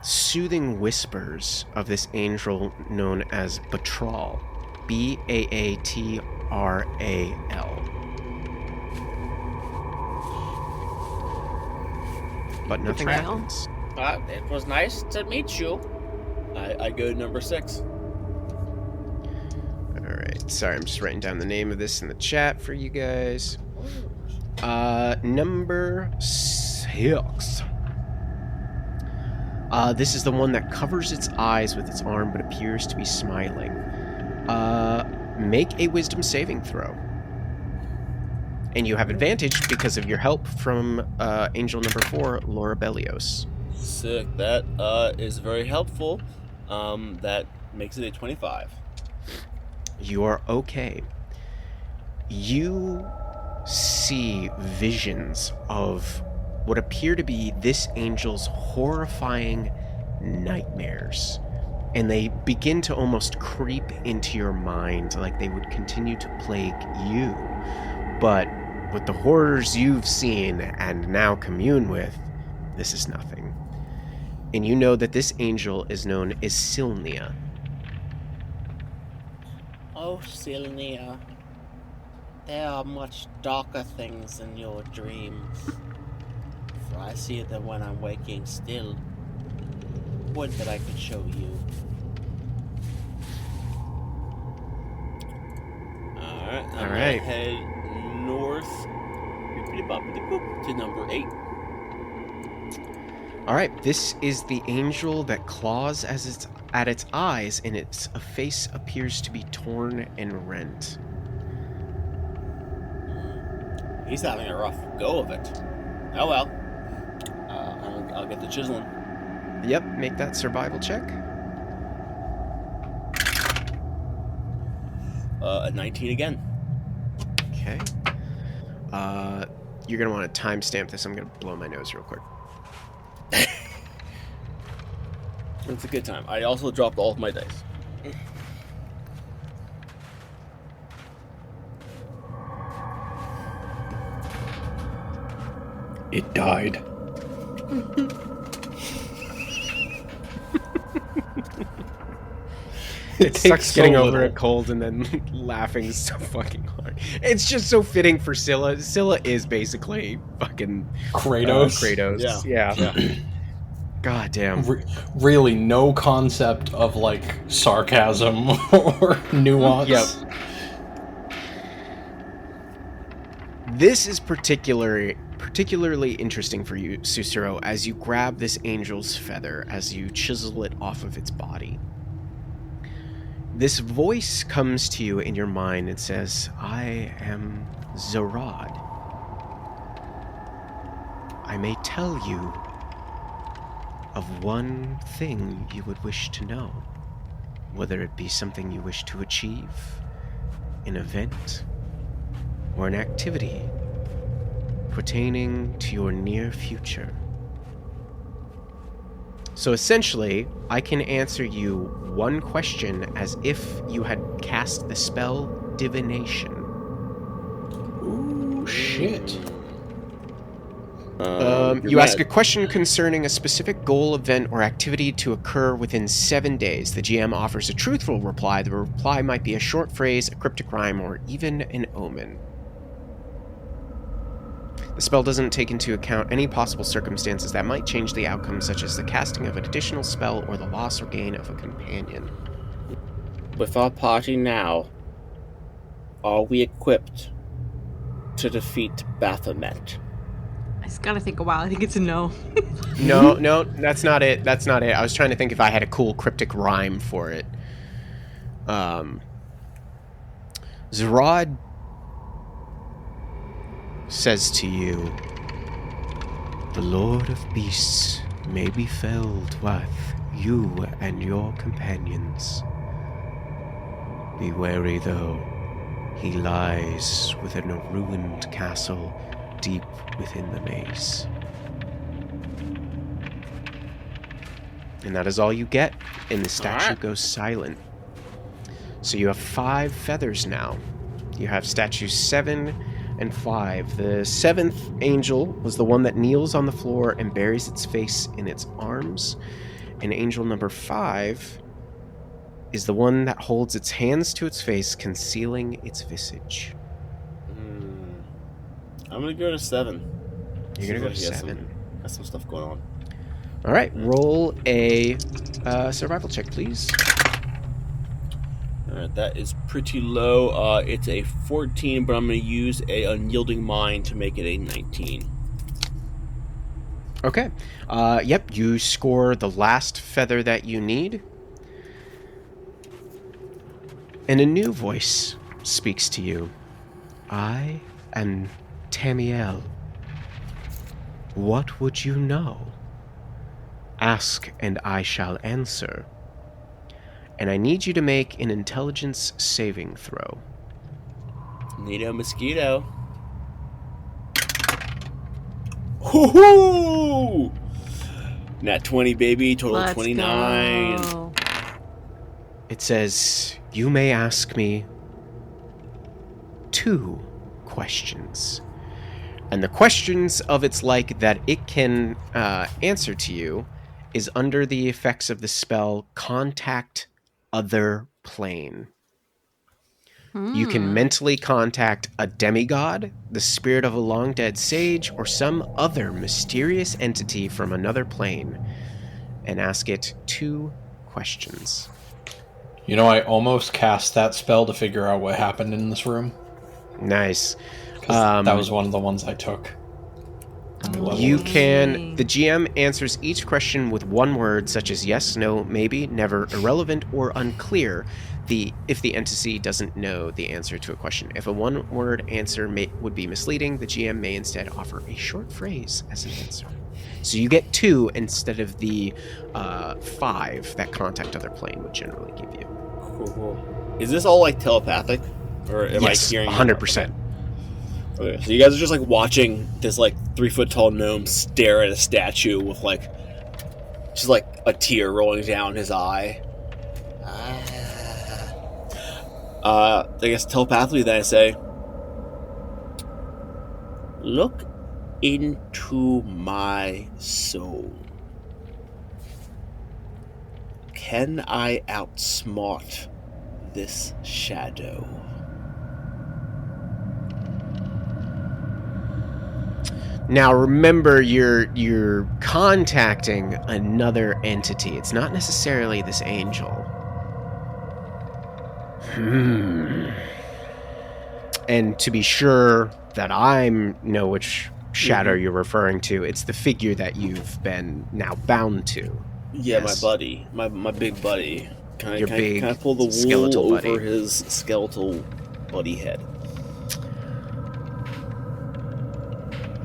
soothing whispers of this angel known as Proal. Baatral. But nothing Betrayal? happens. It was nice to meet you. I go to number 6. Alright, sorry, I'm just writing down the name of this in the chat for you guys. Number 6. This is the one that covers its eyes with its arm but appears to be smiling. Make a wisdom saving throw. And you have advantage because of your help from angel number 4, Laura Bellios. Sick. That is very helpful. That makes it a 25. You are okay. You see visions of what appear to be this angel's horrifying nightmares. And they begin to almost creep into your mind like they would continue to plague you. But with the horrors you've seen and now commune with, this is nothing. And you know that this angel is known as Sylnia. Oh, Sylnia, there are much darker things in your dreams. For I see them when I'm waking still. Would that I could show you. Alright, I'm Alright. gonna head north to number 8. Alright, this is the angel that claws at its eyes, and its face appears to be torn and rent. He's having a rough go of it. Oh well. I'll get the chiseling. Yep, make that survival check. A 19 again. Okay. You're going to want to timestamp this. I'm going to blow my nose real quick. It's a good time. I also dropped all of my dice. It died. It sucks so getting over little. a cold and then laughing so fucking hard. It's just so fitting for Scylla. Scylla is basically fucking Kratos. Kratos. Yeah. God damn. Really, no concept of like sarcasm or nuance. Yep. This is particularly interesting for you, Sussaro, as you grab this angel's feather, as you chisel it off of its body. This voice comes to you in your mind and says, I am Zarad. I may tell you of one thing you would wish to know, whether it be something you wish to achieve, an event, or an activity pertaining to your near future. So essentially, I can answer you one question as if you had cast the spell Divination. Ooh, shit. You ask a question concerning a specific goal, event, or activity to occur within 7 days. The GM offers a truthful reply. The reply might be a short phrase, a cryptic rhyme, or even an omen. The spell doesn't take into account any possible circumstances that might change the outcome, such as the casting of an additional spell or the loss or gain of a companion. With our party now, are we equipped to defeat Baphomet? I just gotta think a while. I think it's a no. No, that's not it. I was trying to think if I had a cool cryptic rhyme for it. Zarad says to you, the Lord of Beasts may be felled with you and your companions. Be wary, though. He lies within a ruined castle deep within the maze. And that is all you get, and the statue goes silent. So you have 5 feathers now. You have statues 7 and 5. The 7th angel was the one that kneels on the floor and buries its face in its arms. And angel number 5 is the one that holds its hands to its face, concealing its visage. I'm gonna go to 7. You're gonna go to 7. Got some stuff going on. All right, roll a survival check, please. Alright, that is pretty low. It's a 14, but I'm going to use a unyielding mind to make it a 19. Okay. Yep, you score the last feather that you need. And a new voice speaks to you. I am Tamiel. What would you know? Ask and I shall answer. And I need you to make an intelligence saving throw. Neato mosquito. Hoo-hoo! Nat 20, baby. Total Let's 29. go. It says, you may ask me 2 questions. And the questions of its like that it can answer to you is under the effects of the spell Contact Other Plane. You can mentally contact a demigod, the spirit of a long-dead sage, or some other mysterious entity from another plane, and ask it 2 questions. You know, I almost cast that spell to figure out what happened in this room. Nice. 'Cause that was one of the ones I took. You can... The GM answers each question with one word, such as yes, no, maybe, never, irrelevant, or unclear, if the entity doesn't know the answer to a question. If a one-word answer would be misleading, the GM may instead offer a short phrase as an answer. So you get 2 instead of the 5 that Contact Other Plane would generally give you. Cool. Is this all like telepathic? Or am I hearing 100%. Okay, so you guys are just like watching this like 3-foot tall gnome stare at a statue with like just like a tear rolling down his eye. I guess telepathically then I say, look into my soul. Can I outsmart this shadow? Now remember, you're contacting another entity. It's not necessarily this angel. And to be sure that I know which shadow you're referring to, it's the figure that you've been now bound to. Yeah, Yes. my buddy, my big buddy. Can I pull the wool skeletal over buddy. his skeletal buddy head?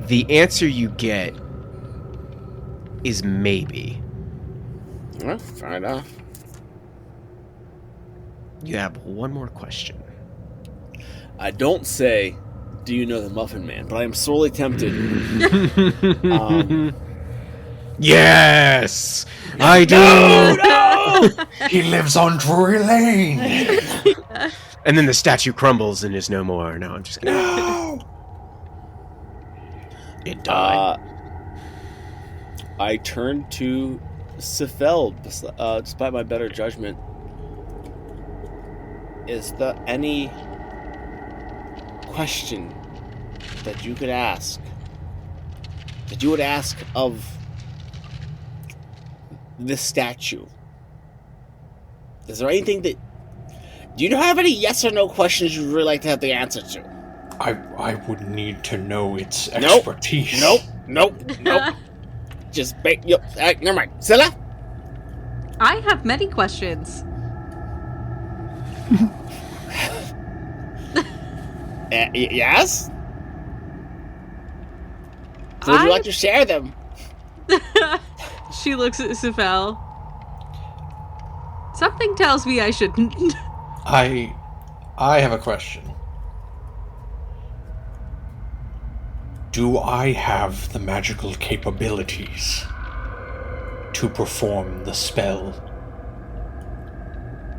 The answer you get is maybe. Well, fair enough. You have one more question. I don't say, do you know the Muffin Man? But I am sorely tempted. Yes! I do! No! He lives on Drury Lane! And then the statue crumbles and is no more. No, I'm just kidding. No! It died. I turn to Sephel, despite my better judgment. Is there any question that you could ask, that you would ask of this statue? Is there anything that... Do you have any yes or no questions you'd really like to have the answer to? I would need to know its expertise. Nope. Just never mind. Scylla? I have many questions. Yes? Would you like to share them? She looks at Sephel. Something tells me I shouldn't. I have a question. Do I have the magical capabilities to perform the spell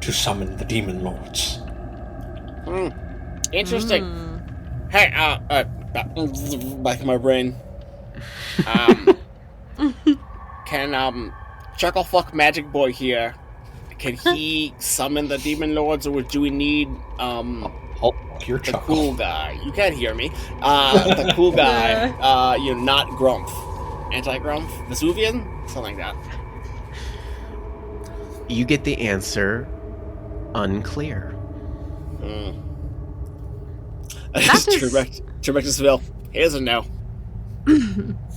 to summon the demon lords? Interesting. Hey, back in my brain. Can Chucklefuck Magic Boy here? Can he summon the demon lords, or do we need Oh, your the chuckle. cool guy? You can't hear me. The cool guy. Not Grumph. Anti-Grumph? Vesuvian? Something like that. You get the answer unclear. I just turn back to Seville. Here's a no.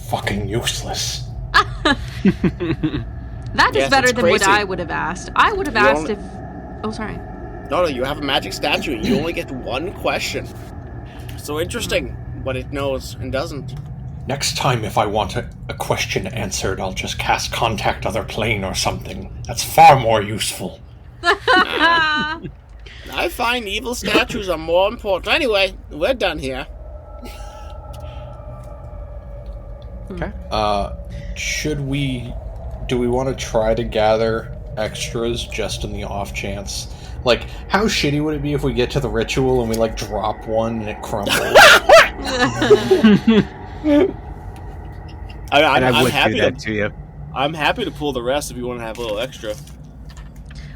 Fucking useless. That is Yes, better it's than what crazy. I would have asked. I would have You asked only- if... Oh, sorry. No, you have a magic statue. You only get one question. So interesting what it knows and doesn't. Next time, if I want a question answered, I'll just cast Contact Other Plane or something. That's far more useful. I find evil statues are more important. Anyway, we're done here. Okay. Do we want to try to gather extras just in the off chance? Like, how shitty would it be if we get to the ritual and we, like, drop one and it crumbles? I'm would happy do that to you. I'm happy to pull the rest if you want to have a little extra.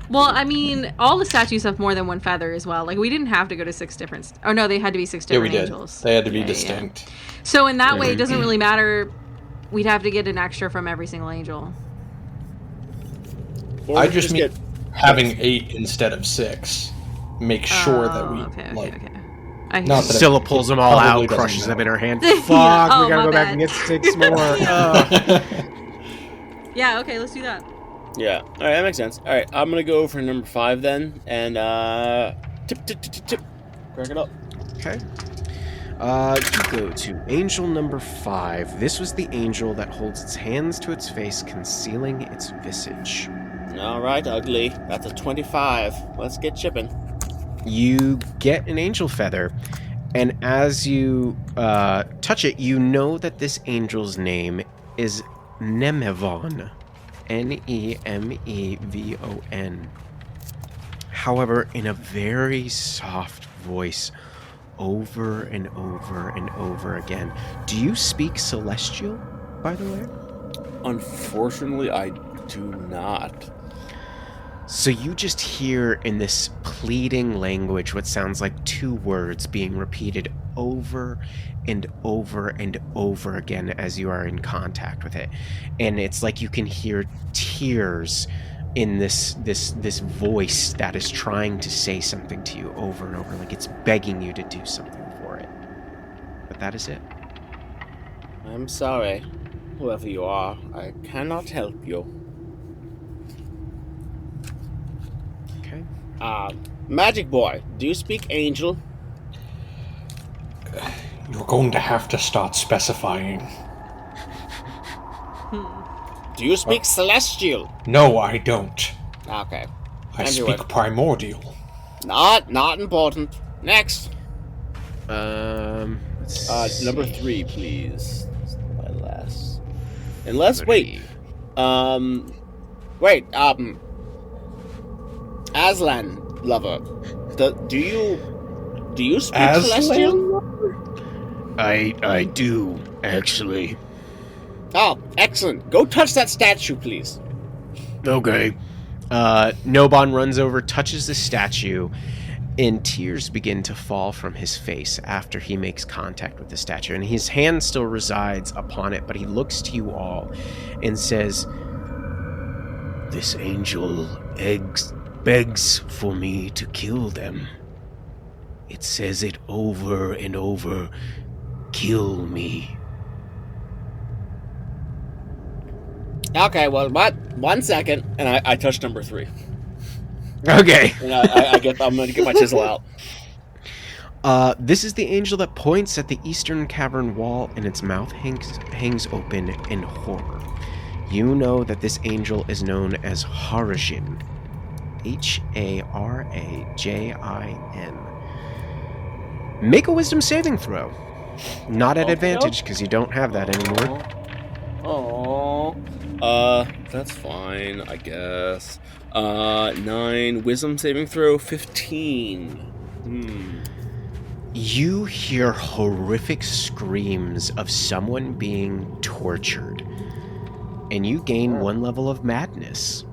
Well, I mean, all the statues have more than one feather as well. Like, we didn't have to go to 6 different... Oh, no, they had to be 6 different angels. They had to be distinct. Yeah. So in that way, it doesn't really matter. We'd have to get an extra from every single angel. Or I just mean having 8 instead of 6. Make sure that we Okay. Not that Scylla pulls them all out, doesn't crushes them in her hand. Yeah. Fuck, Oh, we gotta my go back bad. and get 6 more. Yeah, okay, let's do that. Yeah. All right, that makes sense. All right, I'm gonna go for number 5 then, and tip, crack it up. Okay. You go to angel number 5. This was the angel that holds its hands to its face, concealing its visage. All right, ugly. That's a 25. Let's get chipping. You get an angel feather, and as you touch it, you know that this angel's name is Nemevon. Nemevon. However, in a very soft voice, over and over and over again. Do you speak Celestial, by the way? Unfortunately, I do not. So you just hear in this pleading language what sounds like 2 words being repeated over and over and over again as you are in contact with it. And it's like you can hear tears in this voice that is trying to say something to you over and over, like it's begging you to do something for it. But that is it. I'm sorry, whoever you are. I cannot help you. Okay. Magic Boy, do you speak angel? You're going to have to start specifying. Do you speak celestial? No, I don't. Okay. I Anyway. speak primordial. Not important. Next. Let's Number see. 3, please. That's my last. Unless, wait. Aslan lover. Do you speak celestial? I do, actually. Oh, excellent. Go touch that statue, please. Okay. Nobon runs over, touches the statue, and tears begin to fall from his face after he makes contact with the statue. And his hand still resides upon it, but he looks to you all and says, This angel begs for me to kill them. It says it over and over. Kill me. Okay, well, what? 1 second, and I touched number 3. okay. And I'm going to get my chisel out. This is the angel that points at the eastern cavern wall, and its mouth hangs open in horror. You know that this angel is known as Harajin. Harajin. Make a wisdom saving throw. Not at advantage, because you don't have that anymore. Oh. That's fine, I guess. 9, wisdom saving throw, 15. You hear horrific screams of someone being tortured, and you gain 1 level of madness.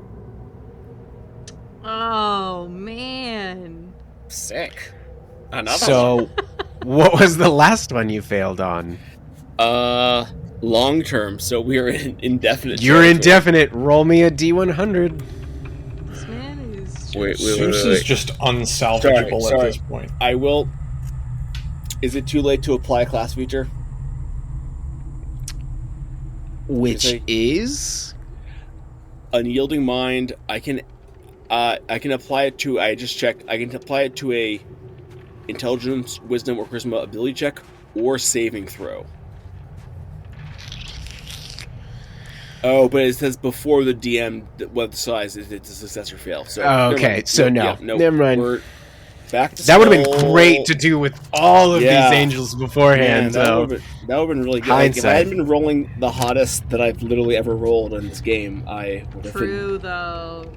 Oh, man. Sick. Another So, what was the last one you failed on? long term, so we're in indefinite. You're territory. indefinite. Roll me a D100. This man is... Wait. Zeus is just unsalvageable Sorry. at this point. I will. Is it too late to apply a class feature? Which is? Unyielding mind. I can apply it to. I just checked. I can apply it to a intelligence, wisdom, or charisma ability check or saving throw. Oh, but it says before the DM what size it's a success or fail. So Okay, so no. Never mind. We're back to That would have skull. been great to do with all of Yeah. these angels beforehand. Man, that so. would've been- That would have been really good. Like, if I Hindsight. hadn't been rolling the hottest that I've literally ever rolled in this game, I would have True, though.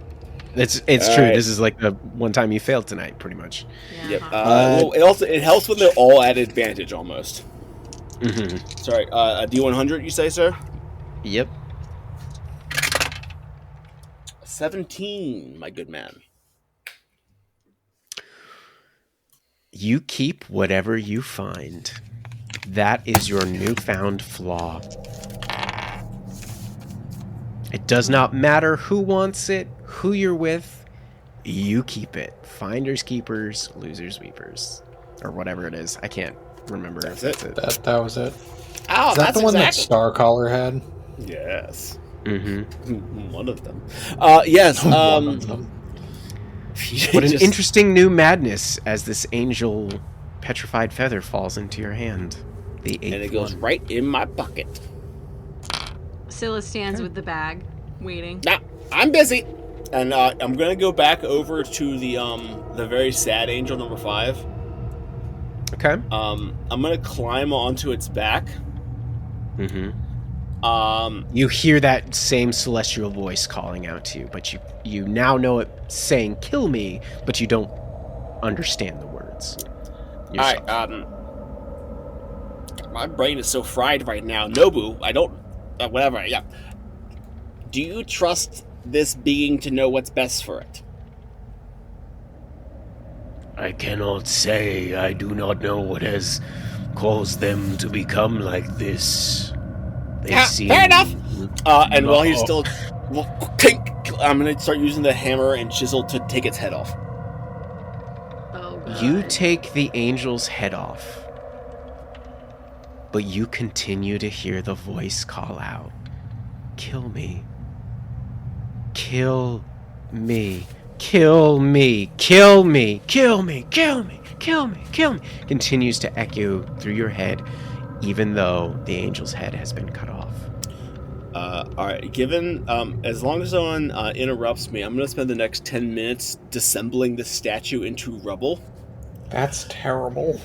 It's All true. right. This is like the one time you failed tonight, pretty much. Yeah. Yep. Well, it helps when they're all at advantage almost. Mm-hmm. Sorry, a D100, you say, sir? Yep. 17, my good man. You keep whatever you find. That is your newfound flaw. It does not matter who wants it, who you're with, you keep it. Finders keepers, losers weepers. Or whatever it is. I can't remember. That's if it. That was it. Oh, Is that that's the one exactly. that Starcaller had? Yes. Mm-hmm. One of them. Yes. One of them. What an interesting new madness as this angel petrified feather falls into your hand. The eighth And it goes one. right in my bucket. Scylla stands with the bag, waiting. Now, I'm busy. And I'm going to go back over to the very sad angel number 5. Okay. I'm going to climb onto its back. Mm-hmm. Um, You hear that same celestial voice calling out to you, but you now know it saying "kill me," but you don't understand the words. Alright, my brain is so fried right now. Nobu, I don't... whatever, yeah. Do you trust this being to know what's best for it? I cannot say. I do not know what has caused them to become like this. They Yeah, seem... fair enough. And while he's No. still... Well, tink, I'm going to start using the hammer and chisel to take its head off. Oh, God. You take the angel's head off, but you continue to hear the voice call out, "Kill me. Kill me. Kill me. Kill me. Kill me. Kill me. Kill me. Kill me." Continues to echo through your head, even though the angel's head has been cut off. Alright, given... as long as no one interrupts me, I'm going to spend the next 10 minutes disassembling the statue into rubble. That's terrible.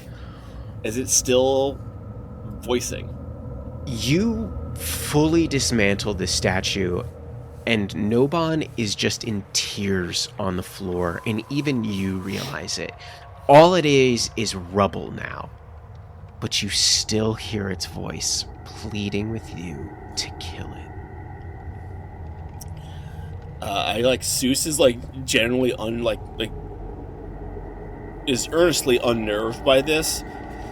Is it still voicing? You fully dismantle the statue, and Noban is just in tears on the floor, and even you realize it. All it is rubble now, but you still hear its voice pleading with you to kill it. I like Seuss is like generally is earnestly unnerved by this.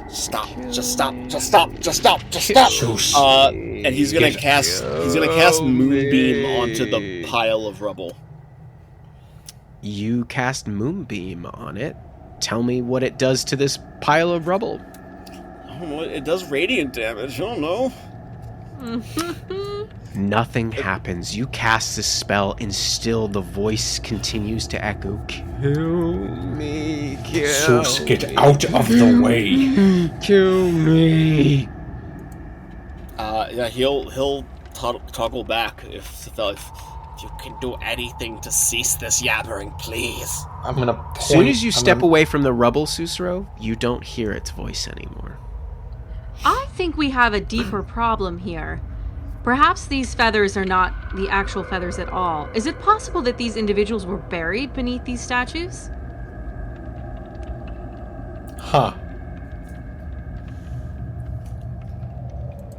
Stop! Just stop! Just stop! Just stop! Just stop! Seuss. And he's gonna cast Moonbeam onto the pile of rubble. You cast Moonbeam on it. Tell me what it does to this pile of rubble. I don't know. It does radiant damage. I don't know. Nothing happens. You cast this spell, and still the voice continues to echo. Kill me, kill Seuss, get out of the way. Kill me. Yeah, he'll toggle back if you can do anything to cease this yabbering, please. I'm gonna point, As soon as you I'm step gonna- away from the rubble, Sussaro, you don't hear its voice anymore. I think we have a deeper problem here. Perhaps these feathers are not the actual feathers at all. Is it possible that these individuals were buried beneath these statues? Huh.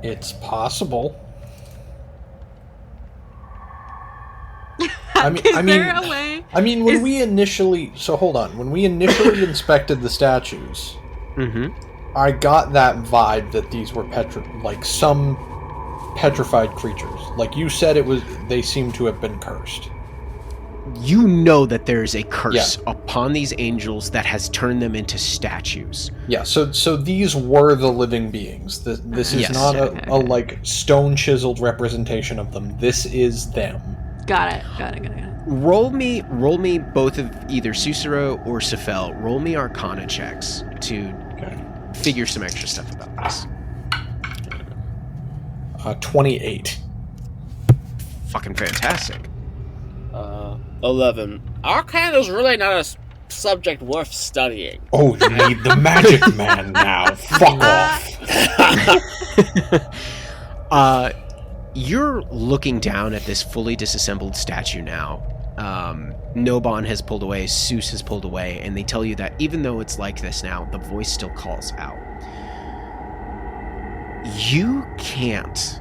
It's possible. I mean, Is I mean, there a way? I mean, when Is- we initially, so hold on, when we initially inspected the statues, Mm-hmm. I got that vibe that these were some petrified creatures. Like you said, they seem to have been cursed. You know that there is a curse Yeah. upon these angels that has turned them into statues. Yeah, so these were the living beings. This is Yes. not Okay. a like stone chiseled representation of them. This is them. Got it. Roll me both of either Sussaro or Sephel. Roll me Arcana checks to Okay. figure some extra stuff about this. 28. Fucking fantastic. 11. Arcana's really not subject worth studying. Oh, you need the magic man now. Fuck off. You're looking down at this fully disassembled statue now. Nobon has pulled away, Seuss has pulled away, and they tell you that even though it's like this now, the voice still calls out. You can't,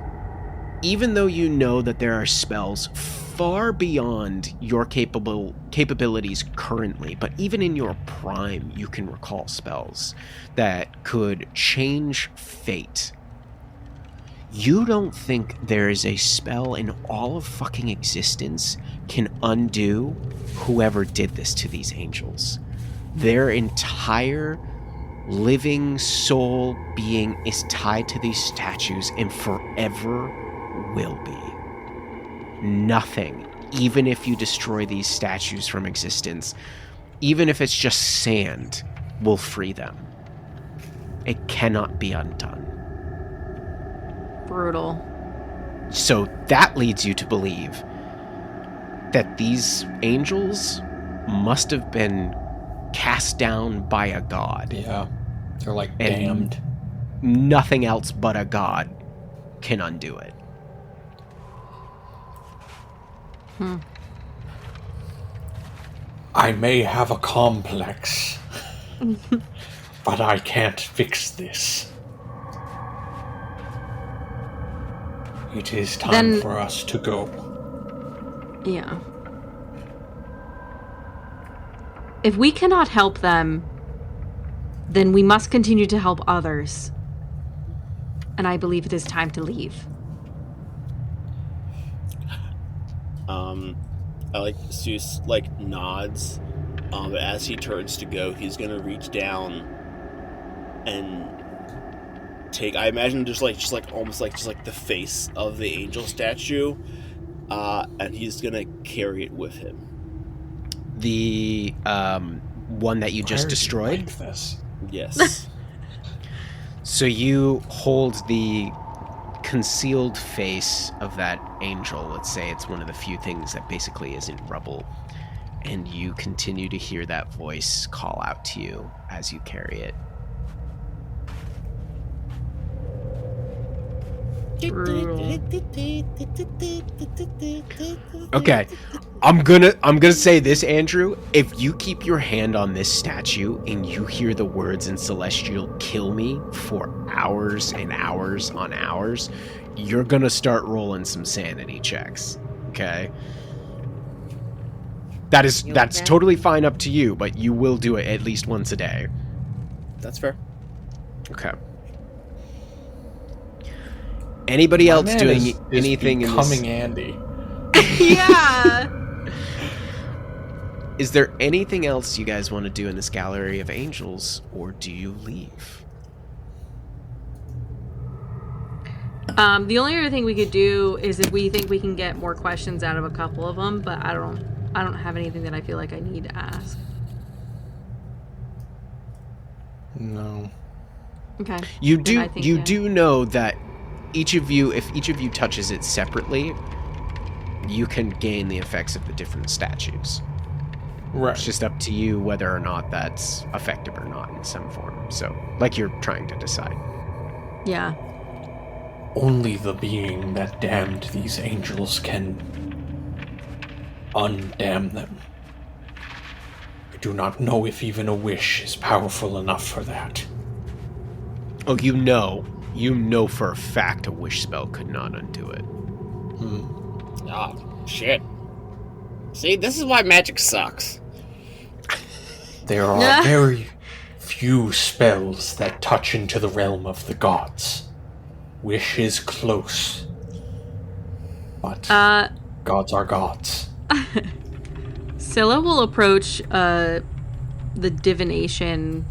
even though you know that there are spells far beyond your capabilities currently, but even in your prime, you can recall spells that could change fate. You don't think there is a spell in all of fucking existence can undo whoever did this to these angels. Their entire living soul being is tied to these statues and forever will be. Nothing, even if you destroy these statues from existence, even if it's just sand, will free them. It cannot be undone. Brutal. So that leads you to believe that these angels must have been cast down by a god. Yeah. They're like And damned. nothing else but a god can undo it. I may have a complex, but I can't fix this. It is time Then- for us to go. Yeah. If we cannot help them, then we must continue to help others. And I believe it is time to leave. Seuss nods, but as he turns to go, he's gonna reach down and take. I imagine just almost like the face of the angel statue, and he's gonna carry it with him. The one that you just Why are you destroyed. like this? Yes. So you hold the concealed face of that angel. Let's say it's one of the few things that basically isn't rubble. And you continue to hear that voice call out to you as you carry it. Okay, I'm gonna say this, Andrew. If you keep your hand on this statue and you hear the words in Celestial "kill me" for hours and hours on hours, you're gonna start rolling some sanity checks. Okay, that's okay? totally fine up to you, but you will do it at least once a day. That's fair. Okay. Anybody My else man doing is anything in this? becoming Andy. Yeah. Is there anything else you guys want to do in this gallery of angels, or do you leave? The only other thing we could do is if we think we can get more questions out of a couple of them, but I don't have anything that I feel like I need to ask. No. Okay. You Then do I think, you yeah. do know that if each of you touches it separately, you can gain the effects of the different statues. Right. It's just up to you whether or not that's effective or not in some form. So, like you're trying to decide. Yeah. Only the being that damned these angels can undamn them. I do not know if even a wish is powerful enough for that. Oh, you know for a fact a wish spell could not undo it. Oh, shit. See, this is why magic sucks. There are very few spells that touch into the realm of the gods. Wish is close. But gods are gods. Scylla will approach the divination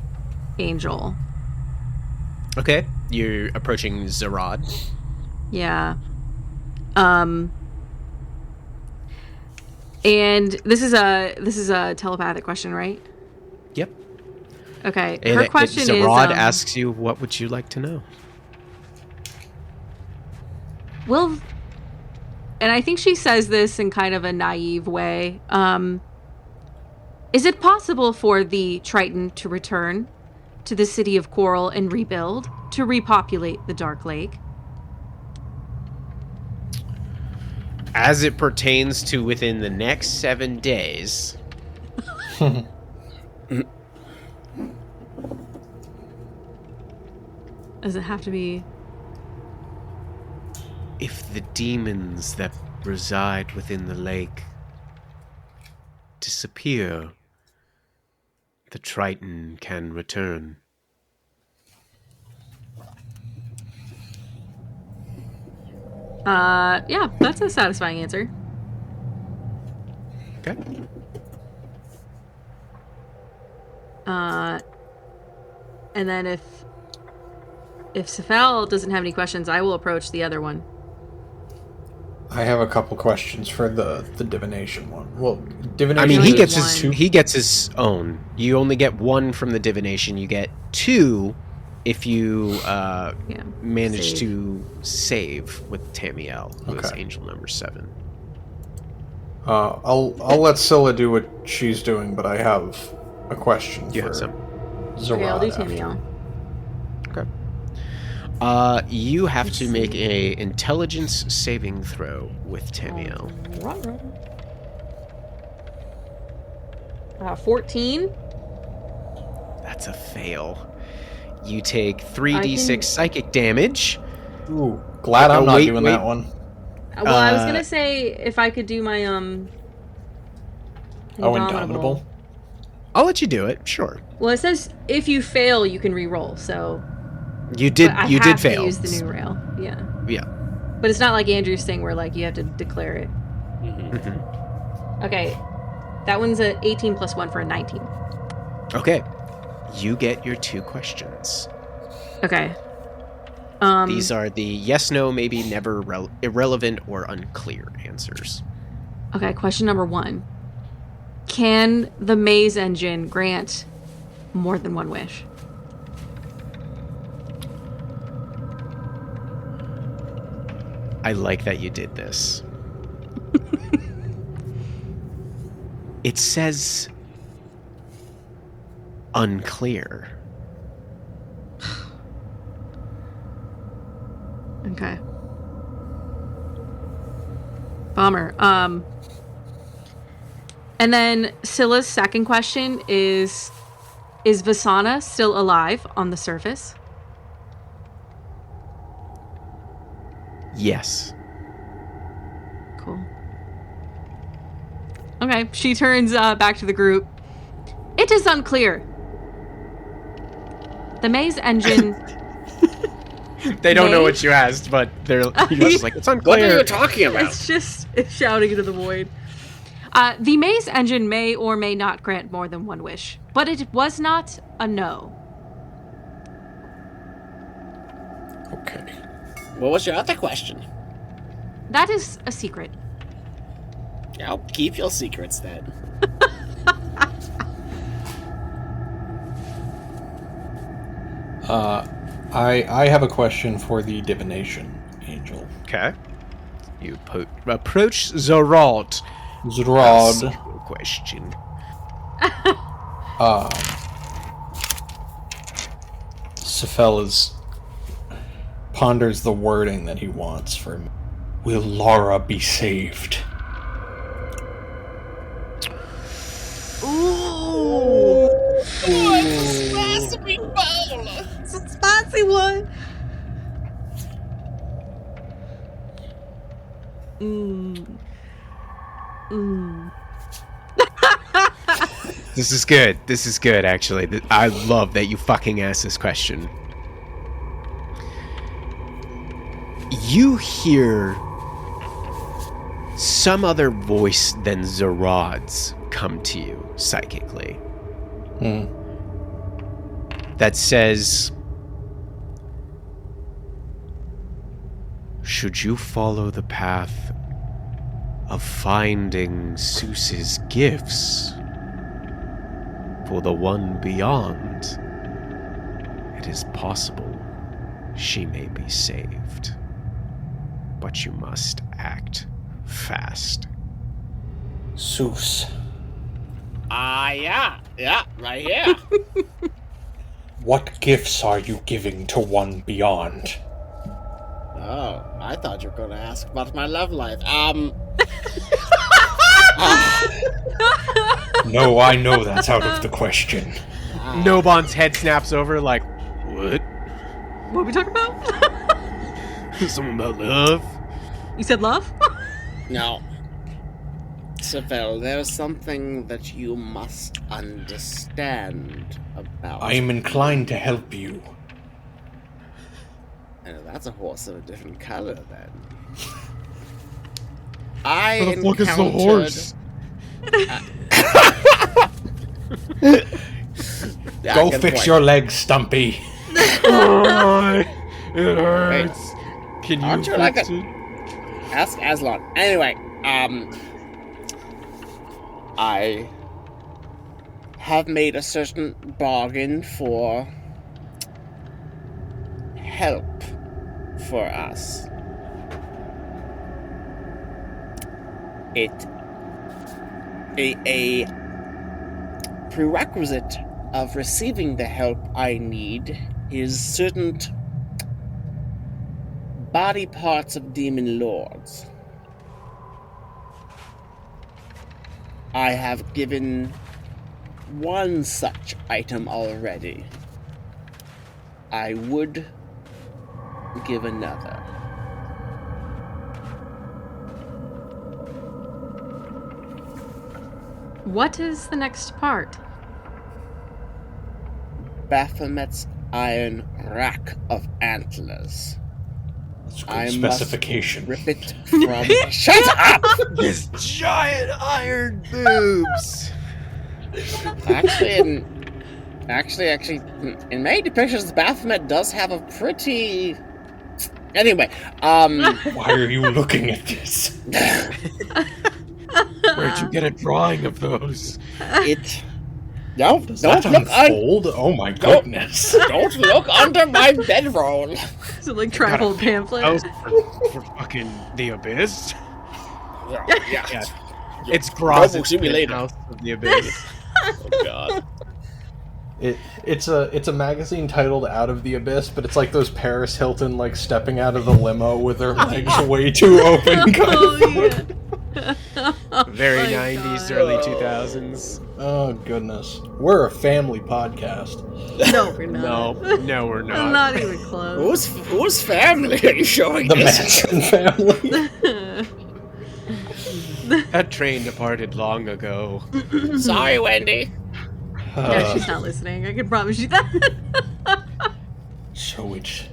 angel. Okay, you're approaching Zarad. Yeah. And this is a telepathic question, right? Yep. Okay. And Her question is Zarad asks you, what would you like to know? will, and I think she says this in kind of a naive way. Is it possible for the Triton to return to the city of Coral and rebuild, to repopulate the Dark Lake? As it pertains to within the next 7 days, Does it have to be... if the demons that reside within the lake disappear, the Triton can return. Yeah, that's a satisfying answer. Okay. And then if Sephel doesn't have any questions, I will approach the other one. I have a couple questions for the divination one. Well, divination. I mean, only he gets get his own. You only get 1 from the divination. You get 2 if you manage save. to save with Tamiel, who is Okay. angel number 7. I'll let Scylla do what she's doing, but I have a question You for have some. Zorad Okay, I'll do after. Tamiel. Okay. You have to make a intelligence saving throw with Tamiel. 14? That's a fail. You take 3d6 psychic damage. Ooh, glad I'm not wait, doing wait. that one. Well, I was gonna say if I could do my Indomitable. I'll let you do it, sure. Well, it says if you fail, you can re-roll. So You did. but I You have did fail. to use the new rail. Yeah, Yeah. but it's not like Andrew's thing where like you have to declare it. Mhm. Okay, that one's a 18 plus 1 for a 19. Okay. You get your 2 questions. Okay. These are the yes, no, maybe, never, irrelevant, or unclear answers. Okay, question number 1. Can the maze engine grant more than one wish? I like that you did this. It says unclear. Okay. Bummer. And then Scylla's second question is Vasana still alive on the surface? Yes. Cool. Okay, she turns back to the group. It is unclear. The maze engine... They don't know May? what you asked, but you're just like, it's unclear. What are you talking about? It's shouting into the void. The maze engine may or may not grant more than one wish, but it was not a no. Okay. What was your other question? That is a secret. I'll keep your secrets then. I have a question for the divination angel. Okay. You approach Zorod. Ask Zrod. your question. Sephel ponders the wording that he wants for will Laura be saved? Ooh! It's a spicy one! This is good. This is good, actually. I love that you fucking asked this question. You hear some other voice than Zorod's come to you psychically. That says, should you follow the path of finding Seuss's gifts for the one beyond, it is possible she may be saved. But you must act fast. Seuss. Yeah, right here. What gifts are you giving to one beyond? Oh, I thought you were going to ask about my love life. No, I know that's out of the question. Nobon's head snaps over like, what? What are we talking about? Something about love? You said love? No. Sephel, there's something that you must understand about. I am inclined to help you. That's a horse of a different color, then. I What the fuck is the encountered- horse? Yeah, Go good fix point. your legs, Stumpy. Oh, it hurts. Can you Aren't you like fix a- it? Ask Aslan. Anyway, I have made a certain bargain for help for us. A prerequisite of receiving the help I need is certain body parts of demon lords. I have given one such item already. I would give another. What is the next part? Baphomet's iron rack of antlers. That's good I must specification. Rip it from. Shut up! His giant iron boobs. Actually, in many depictions, Baphomet does have a pretty. Anyway, Why are you looking at this? Where'd you get a drawing of those? it. No, Does don't that look. unfold? Oh my goodness. Don't look under my bedroll. So like trifold pamphlet. Those for fucking the abyss? Yeah. It's Grozz's Noble simulator. House of the Abyss. Oh God. It's a magazine titled Out of the Abyss, but it's like those Paris Hilton like stepping out of the limo with their legs way too open kind of. yeah. Very Oh my 90s, God. early 2000s. Oh goodness. We're a family podcast. No, we're not. No, we're not. Not even close. Whose family are you showing The this? Manson family. That train departed long ago. Sorry, Wendy. Yeah, she's not listening. I can promise you that. So it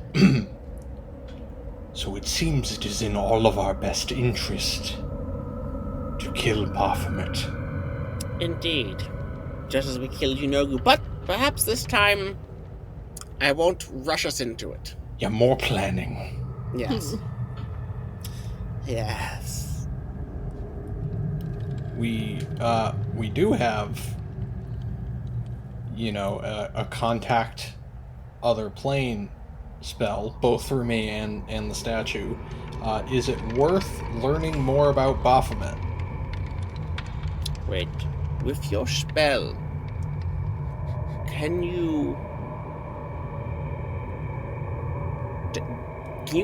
seems it is in all of our best interest to kill Baphomet. Indeed. Just as we killed Yunogu, but perhaps this time I won't rush us into it. Yeah, more planning. Yes. Yes. We do have, a contact other plane spell, both through me and the statue. Is it worth learning more about Baphomet? Wait. With your spell, can you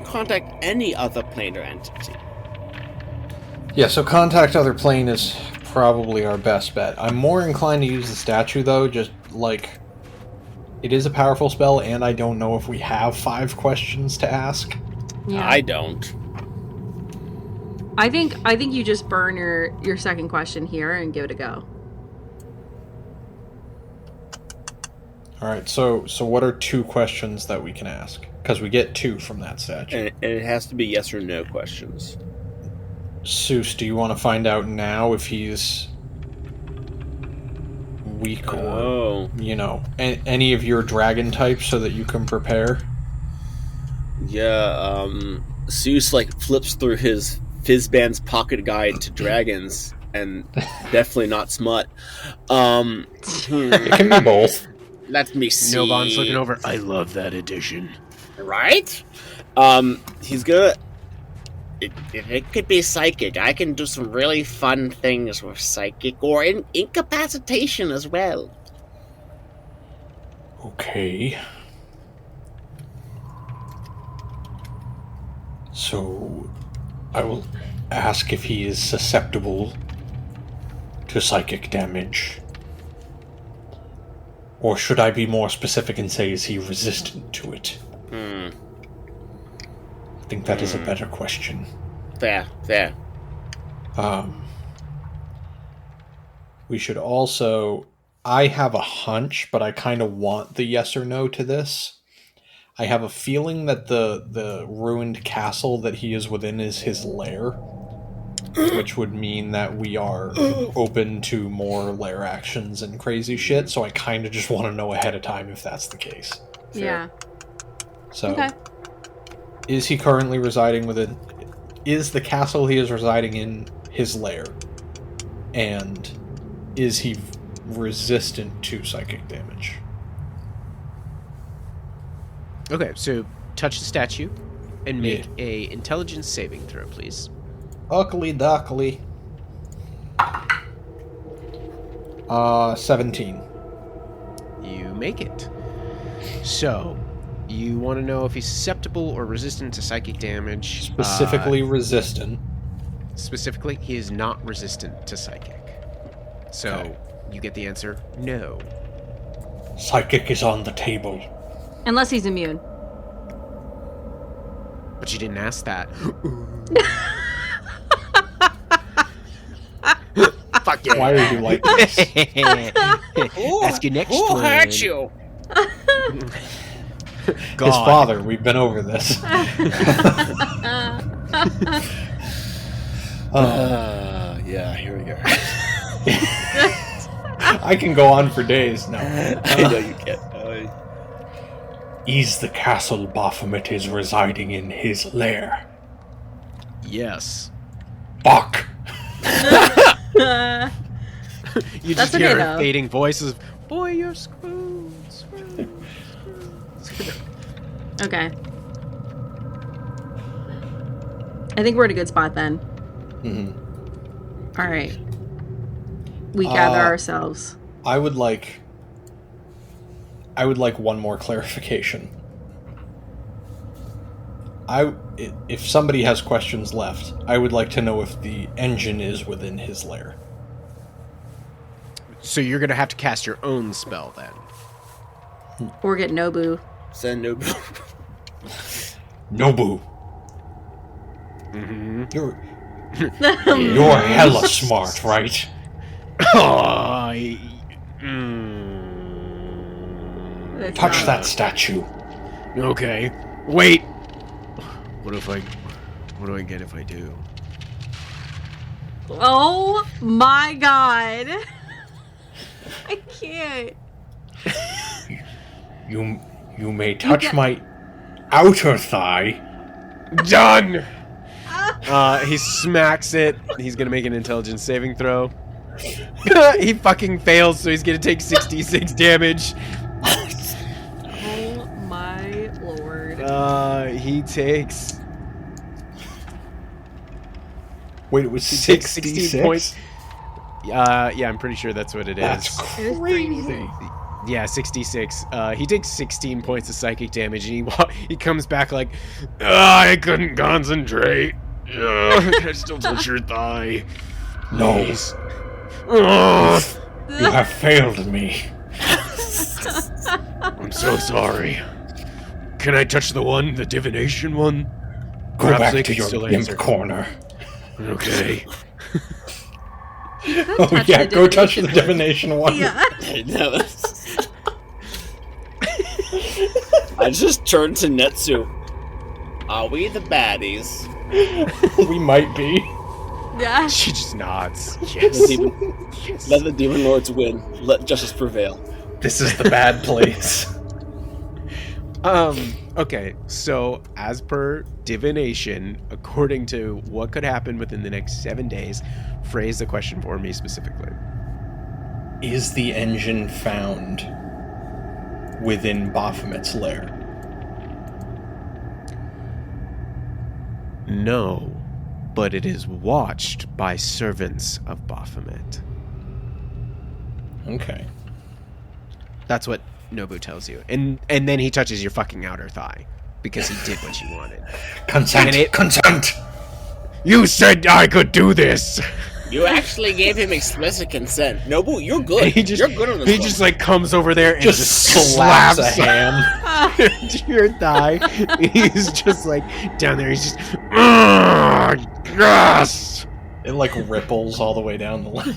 contact any other planar entity? Yeah, so contact other plane is probably our best bet. I'm more inclined to use the statue, though, just like it is a powerful spell, and I don't know if we have 5 questions to ask. Yeah. I don't. I think you just burn your second question here and give it a go. All right, so what are 2 questions that we can ask? Because we get 2 from that statue. And it has to be yes or no questions. Seuss, do you want to find out now if he's weak or, any of your dragon types so that you can prepare? Yeah, Seuss flips through his Fizzband's pocket guide to dragons, and definitely not smut. It can be both. Let me see. Nobon's looking over. I love that edition. Right? He's gonna It could be psychic. I can do some really fun things with psychic or incapacitation as well. Okay. So, I will ask if he is susceptible to psychic damage. Or should I be more specific and say, is he resistant to it? I think that is a better question. There. We should also... I have a hunch, but I kind of want the yes or no to this. I have a feeling that the ruined castle that he is within is his lair, which would mean that we are open to more lair actions and crazy shit, so I kind of just want to know ahead of time if that's the case. Yeah. So, Okay. is he currently residing within... Is the castle he is residing in his lair? And is he resistant to psychic damage? Okay, so touch the statue and make a intelligence saving throw, please. Uckly duckly. 17. You make it. So, you want to know if he's susceptible or resistant to psychic damage. Specifically resistant. Specifically, he is not resistant to psychic. So, Okay. you get the answer, no. Psychic is on the table. Unless he's immune. But you didn't ask that. Fuck yeah. Why are you like this? Ask your next Who one. hurt you? God. His father, we've been over this. Yeah, here we go. I can go on for days now. I know you can. Is the castle Baphomet is residing in his lair? Yes. Fuck! You That's just okay, hear though. fading voices. Boy, you're screwed. Okay. I think we're in a good spot then. Mm-hmm. All right. We gather ourselves. I would like one more clarification. If somebody has questions left, I would like to know if the engine is within his lair. So you're gonna have to cast your own spell then. Or get Nobu. Send no. Nobu, Mm-hmm. you're hella smart, right? It's Touch not. that statue. Okay. Wait. What do I get if I do? Oh my god. I can't. You may touch my outer thigh. Done. He smacks it. He's gonna make an intelligence saving throw. He fucking fails, so he's gonna take 66 damage. Oh my lord. He takes Wait, it was 16 points. Yeah, I'm pretty sure that's what it is. That's It is crazy. Yeah, 66. He takes 16 points of psychic damage, and he comes back like, I couldn't concentrate. Can I still touch your thigh? No, Please. Ugh. you have failed me. I'm so sorry. Can I touch the divination one? Go Perhaps back they to can your still imp answer. corner. Okay. Oh Touch yeah, the go touch the divination. divination one. Yeah. No. I just turned to Netsu. Are we the baddies? We might be. Yeah. She just nods. Let Yes. the demon lords win. Let justice prevail. This is the bad place. Okay, so as per divination, according to what could happen within the next 7 days, phrase the question for me specifically. Is the engine found within Baphomet's lair? No. but it is watched by servants of Baphomet. Okay. That's what Nobu tells you. And then he touches your fucking outer thigh because he did what you wanted. Consent! Consent! You said I could do this! You actually gave him explicit consent. Nobu, you're good. You're good on this He one. just like comes over there and Just slaps a hand. to your thigh. He's just like down there. He's just, yes! It like ripples all the way down the line.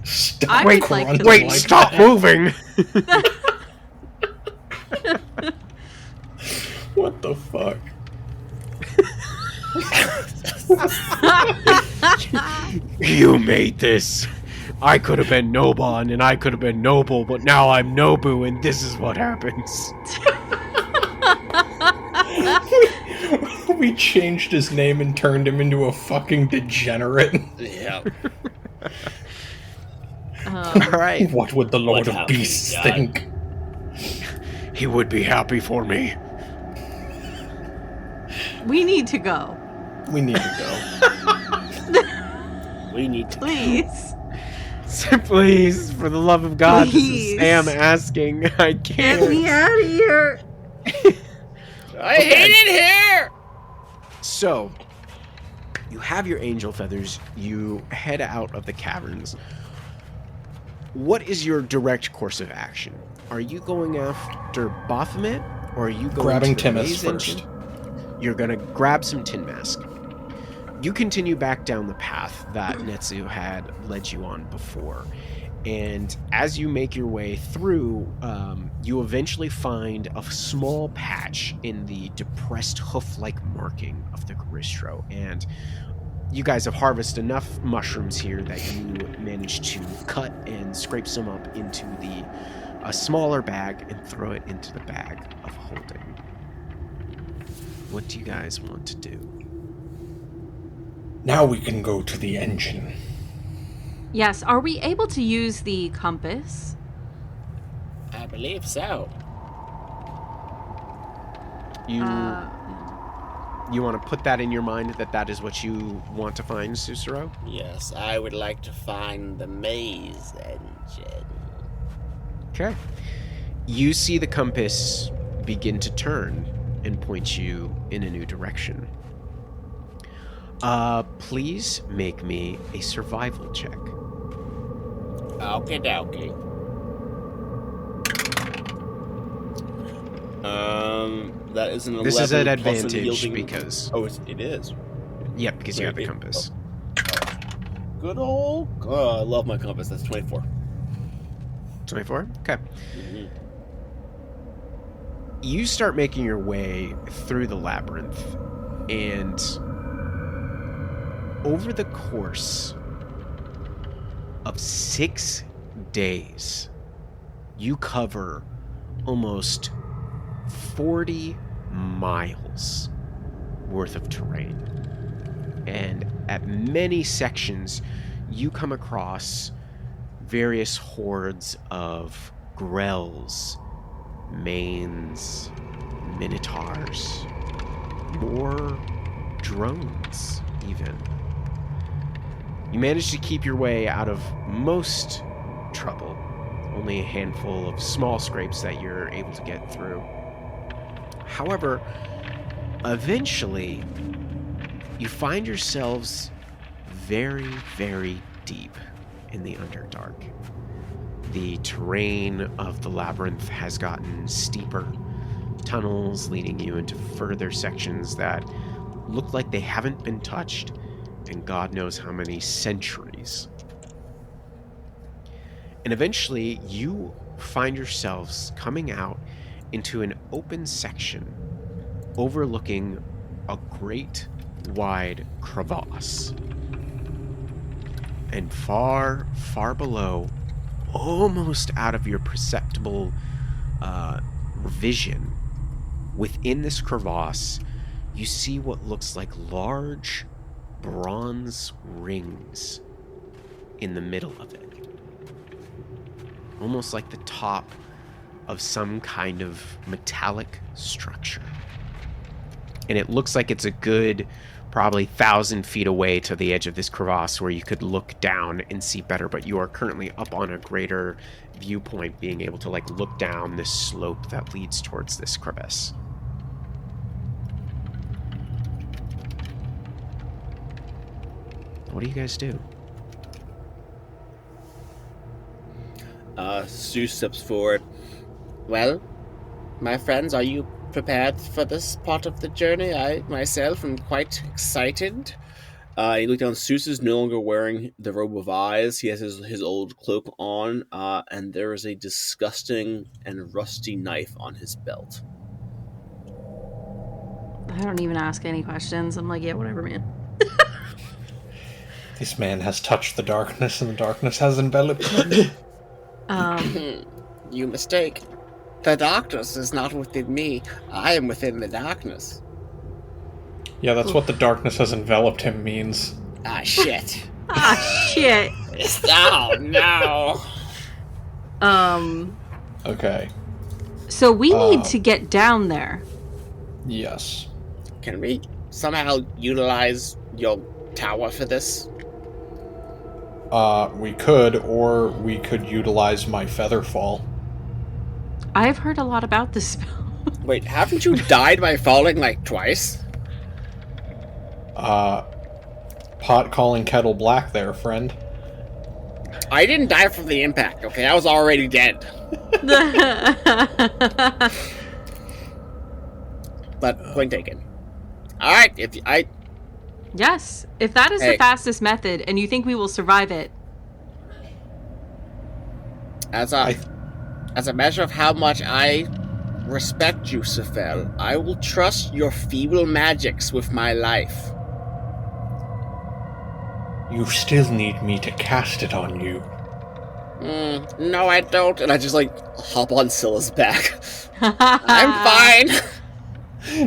Stop I would like to Wait, like stop moving! What the fuck? You made this. I could have been Nobon and I could have been Noble, but now I'm Nobu and this is what happens. We changed his name and turned him into a fucking degenerate. Yeah. Alright. What would the Lord What of have Beasts we done? think? He would be happy for me. We need to go. We need to go. We need to. Please. Please, for the love of God, Please. this is Sam asking. I can't. Get me out of here. I hate it here! So, you have your angel feathers. You head out of the caverns. What is your direct course of action? Are you going after Baphomet, or are you going Grabbing to the Timus maze first. engine? You're going to grab some Tin Mask. You continue back down the path that Netsu had led you on before. And as you make your way through, you eventually find a small patch in the depressed hoof-like marking of the Garistro. And you guys have harvested enough mushrooms here that you manage to cut and scrape some up into a smaller bag and throw it into the bag of holding. What do you guys want to do? Now we can go to the engine. Yes, are we able to use the compass? I believe so. You want to put that in your mind that is what you want to find, Sussaro? Yes, I would like to find the maze engine. Okay. You see the compass begin to turn and point you in a new direction. Please make me a survival check. Okie dokie. That is an 11. This is an plus advantage yielding- because... Oh, it is. Yep, because you have the compass. Good old. Oh, I love my compass. That's 24. 24? Okay. Mm-hmm. You start making your way through the labyrinth, and over the course of 6 days, you cover almost 40 miles worth of terrain. And at many sections, you come across various hordes of grells, manes, minotaurs, more drones even. You manage to keep your way out of most trouble. Only a handful of small scrapes that you're able to get through. However, eventually, you find yourselves very, very deep in the Underdark. The terrain of the labyrinth has gotten steeper, tunnels leading you into further sections that look like they haven't been touched in God knows how many centuries. And eventually, you find yourselves coming out into an open section overlooking a great wide crevasse. And far, far below, almost out of your perceptible vision, within this crevasse, you see what looks like large bronze rings in the middle of it. Almost like the top of some kind of metallic structure. And it looks like it's a good probably 1,000 feet away to the edge of this crevasse where you could look down and see better, but you are currently up on a greater viewpoint, being able to look down this slope that leads towards this crevice. What do you guys do? Sue steps forward. Well, my friends, are you prepared for this part of the journey? I, myself, am quite excited. You look down. Seuss is no longer wearing the robe of eyes. He has his old cloak on, and there is a disgusting and rusty knife on his belt. I don't even ask any questions. I'm like, yeah, whatever, man. This man has touched the darkness, and the darkness has enveloped him. You mistake. The darkness is not within me. I am within the darkness. Yeah, that's what the darkness has enveloped him means. Ah, shit. Shit. Oh, no. Okay. So we need to get down there. Yes. Can we somehow utilize your tower for this? We could, or we could utilize my feather fall. I've heard a lot about this spell. Wait, haven't you died by falling twice? Pot calling kettle black there, friend. I didn't die from the impact, okay? I was already dead. But point taken. Alright, Yes, if that is the fastest method and you think we will survive it. As a measure of how much I respect you, Sephel, I will trust your feeble magics with my life. You still need me to cast it on you. No, I don't. And I just hop on Scylla's back. I'm fine.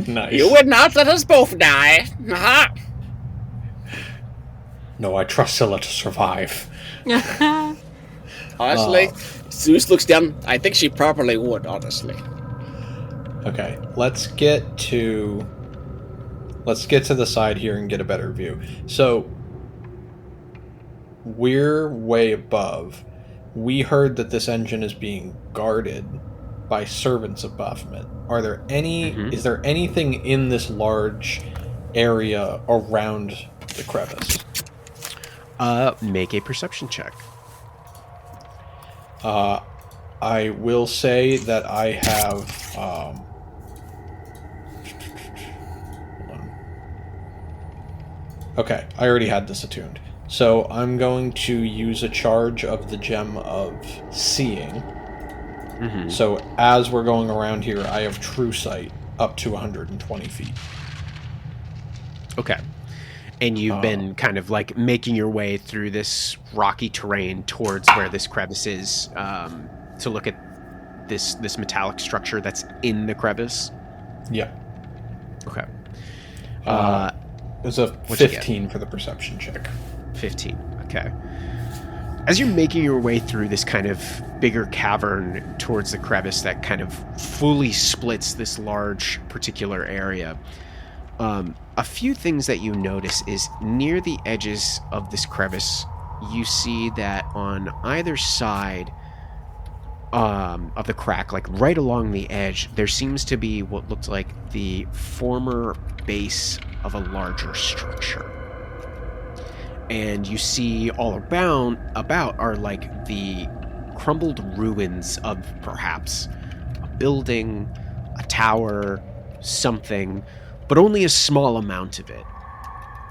Nice. You would not let us both die. Uh-huh. No, I trust Scylla to survive. Honestly, Zeus looks down. I think she probably would, honestly. Okay, let's get to the side here and get a better view. So, we're way above. We heard that this engine is being guarded by servants of Baphomet. Are there any? Is there anything in this large area around the crevice? Make a perception check. I will say that I have. Hold on. Okay, I already had this attuned. So I'm going to use a charge of the Gem of Seeing. So as we're going around here, I have true sight up to 120 feet. Okay. And you've been kind of making your way through this rocky terrain towards where this crevice is, to look at this metallic structure that's in the crevice? Yeah. Okay. It was a 15 for the perception check. 15, okay. As you're making your way through this kind of bigger cavern towards the crevice that kind of fully splits this large particular area, a few things that you notice is near the edges of this crevice, you see that on either side of the crack, right along the edge, there seems to be what looked like the former base of a larger structure. And you see all about are the crumbled ruins of perhaps a building, a tower, something, but only a small amount of it.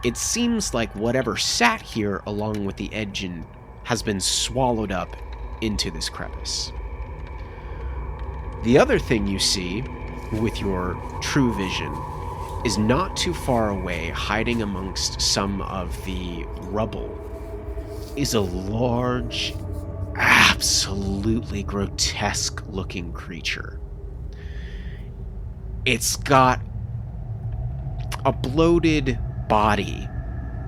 It seems like whatever sat here along with the engine has been swallowed up into this crevice. The other thing you see with your true vision is not too far away, hiding amongst some of the rubble, is a large, absolutely grotesque-looking creature. It's got a bloated body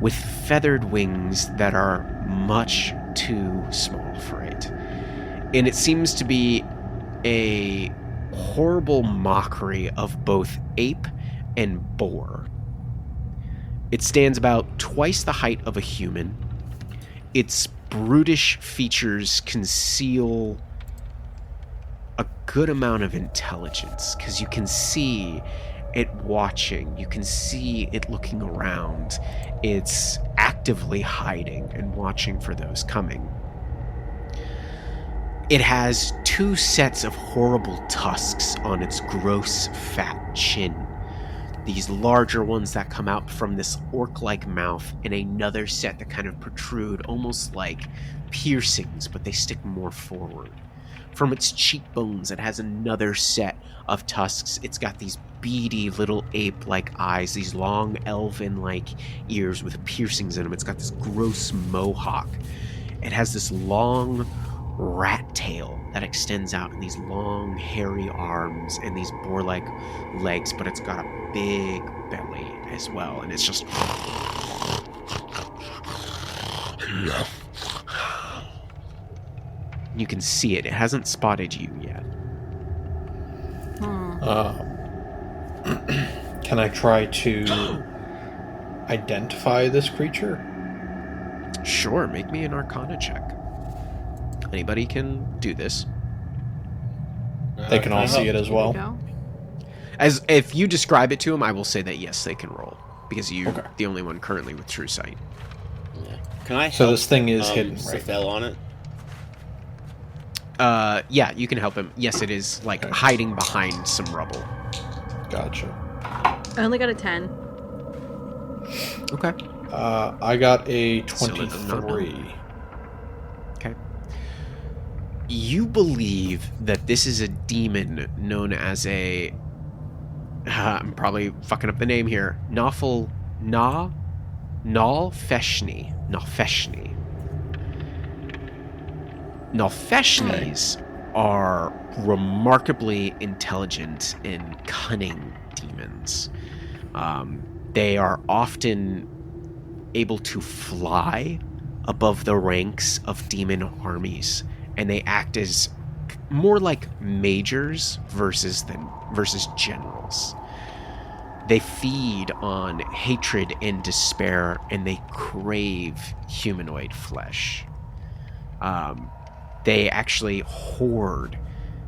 with feathered wings that are much too small for it. And it seems to be a horrible mockery of both ape and boar. It stands about twice the height of a human. Its brutish features conceal a good amount of intelligence, because you can see it watching, you can see it looking around. It's actively hiding and watching for those coming. It has 2 sets of horrible tusks on its gross, fat chin. These larger ones that come out from this orc-like mouth, and another set that kind of protrude almost like piercings, but they stick more forward. From its cheekbones, it has another set of tusks. It's got these beady little ape-like eyes, these long elven-like ears with piercings in them. It's got this gross mohawk. It has this long rat tail that extends out in these long hairy arms and these boar-like legs, but it's got a big belly as well, and it's just you can see it. It hasn't spotted you yet. Can I try to identify this creature? Sure, make me an Arcana check. Anybody can do this. They can all see it as well. Go. As if you describe it to them, I will say that yes, they can roll, because you're the only one currently with true sight. Yeah. Can I? So help, this thing is hidden, right? Sephel on it. Yeah, you can help him. Yes, it is like hiding behind some rubble. Gotcha. I only got a 10. Okay. I got a Scylla does not know. 23. Okay. You believe that this is a demon known as a... I'm probably fucking up the name here. Nalfeshni. Nalfeshnis are remarkably intelligent and cunning demons. They are often able to fly above the ranks of demon armies, and they act as more like majors versus generals. They feed on hatred and despair, and they crave humanoid flesh. They actually hoard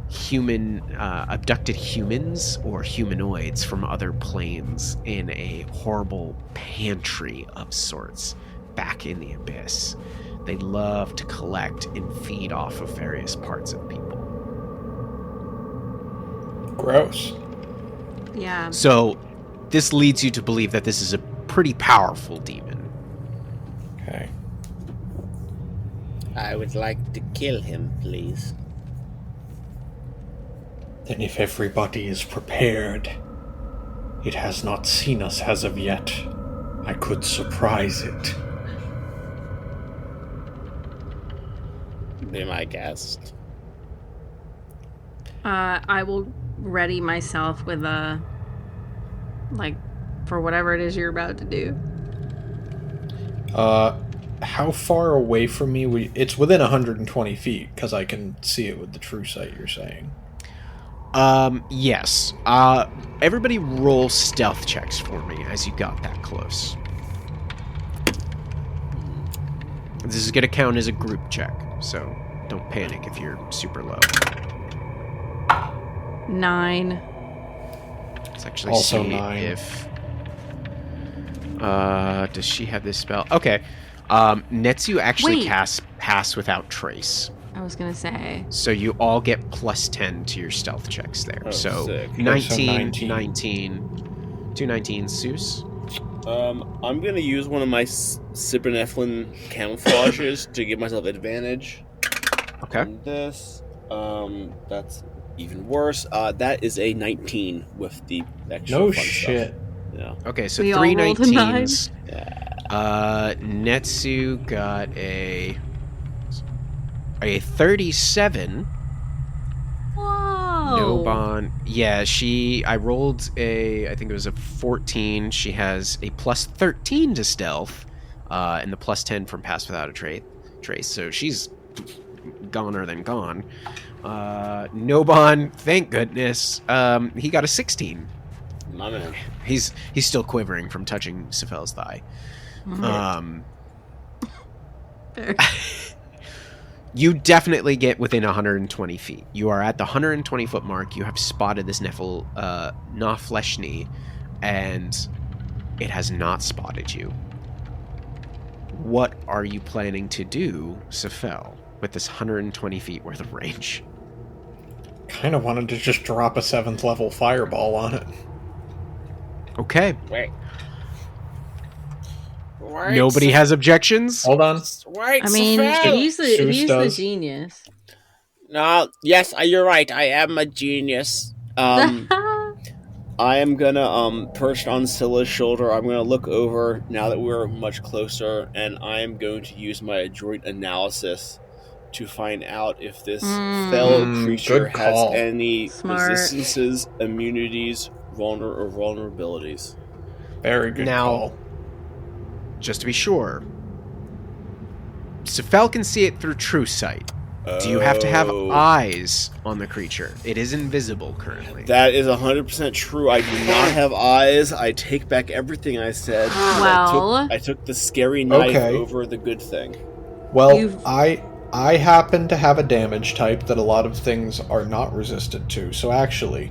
abducted humans or humanoids from other planes in a horrible pantry of sorts back in the abyss. They love to collect and feed off of various parts of people. Gross. Yeah. So this leads you to believe that this is a pretty powerful demon. Okay. I would like to kill him, please. Then if everybody is prepared, it has not seen us as of yet. I could surprise it. Be my guest. I will ready myself with a... for whatever it is you're about to do. How far away from me? It's within 120 feet, because I can see it with the true sight, you're saying. Yes. Everybody roll stealth checks for me as you got that close. This is going to count as a group check, so don't panic if you're super low. 9. Let's actually Also see 9. if... does she have this spell? Okay. Netsu actually Wait. casts Pass Without Trace. I was gonna say. So you all get plus 10 to your stealth checks there. Oh, so sick. 19, So 19. 19, 2 19s, Seuss. I'm gonna use one of my Cybernephlin camouflages to give myself advantage. Okay. On this, that's even worse. That is a 19 with the extra No fun shit. stuff. Yeah. Okay, so We all 3 rolled a 9. 19s. Netsu got a 37. Whoa. No bond. Yeah, I rolled I think it was a 14. She has a plus 13 to stealth, and the plus 10 from Pass Without a Trace. So she's goner than gone. Nobon, thank goodness, he got a 16. My man. He's still quivering from touching Sephel's thigh. Fair. You definitely get within 120 feet. You are at the 120-foot mark. You have spotted this Nephil Nafleshni, and it has not spotted you. What are you planning to do, Sephel, with this 120 feet worth of range? Kind of wanted to just drop a 7th level fireball on it. Okay. Wait. Nobody has objections? Hold on. Wait, I mean, Sephel. he's the does. genius. No, yes, you're right. I am a genius. I am gonna perched on Scylla's shoulder. I'm gonna look over now that we're much closer, and I am going to use my adroit analysis to find out if this fell creature good has call. any Smart. resistances, immunities, or vulnerabilities. Very good Now- call. Just to be sure, Sephel can see it through true sight. Do you have to have Oh. eyes on the creature? It is invisible currently. That is 100% true. I do not have eyes. I take back everything I said. Well- I took the scary knife Okay. over the good thing. Well, You've- I happen to have a damage type that a lot of things are not resistant to. So actually,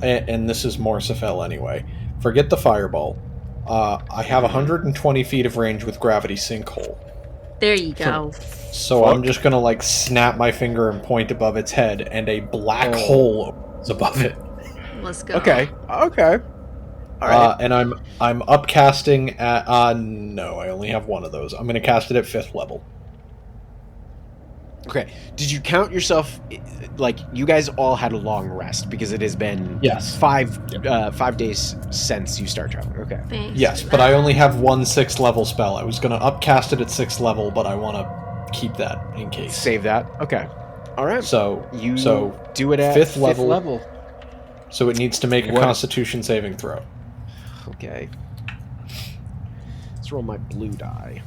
and this is more Sephel anyway, forget the fireball. I have 120 feet of range with gravity sinkhole. There you go. So I'm just gonna like snap my finger and point above its head, and a black hole is above it. Let's go. Okay. All right. And I'm upcasting at no, I only have one of those. I'm gonna cast it at 5th level. Okay. Did you count yourself? Like, you guys all had a long rest because it has been Yes. 5 days since you start traveling. Okay. Thanks. Yes, but I only have one 6th level spell. I was gonna upcast it at 6th level, but I want to keep that in case. Save that. Okay. All right. So You so do it at 5th 5th level. level. So it needs to make a What? Constitution saving throw. Okay. Let's roll my blue die.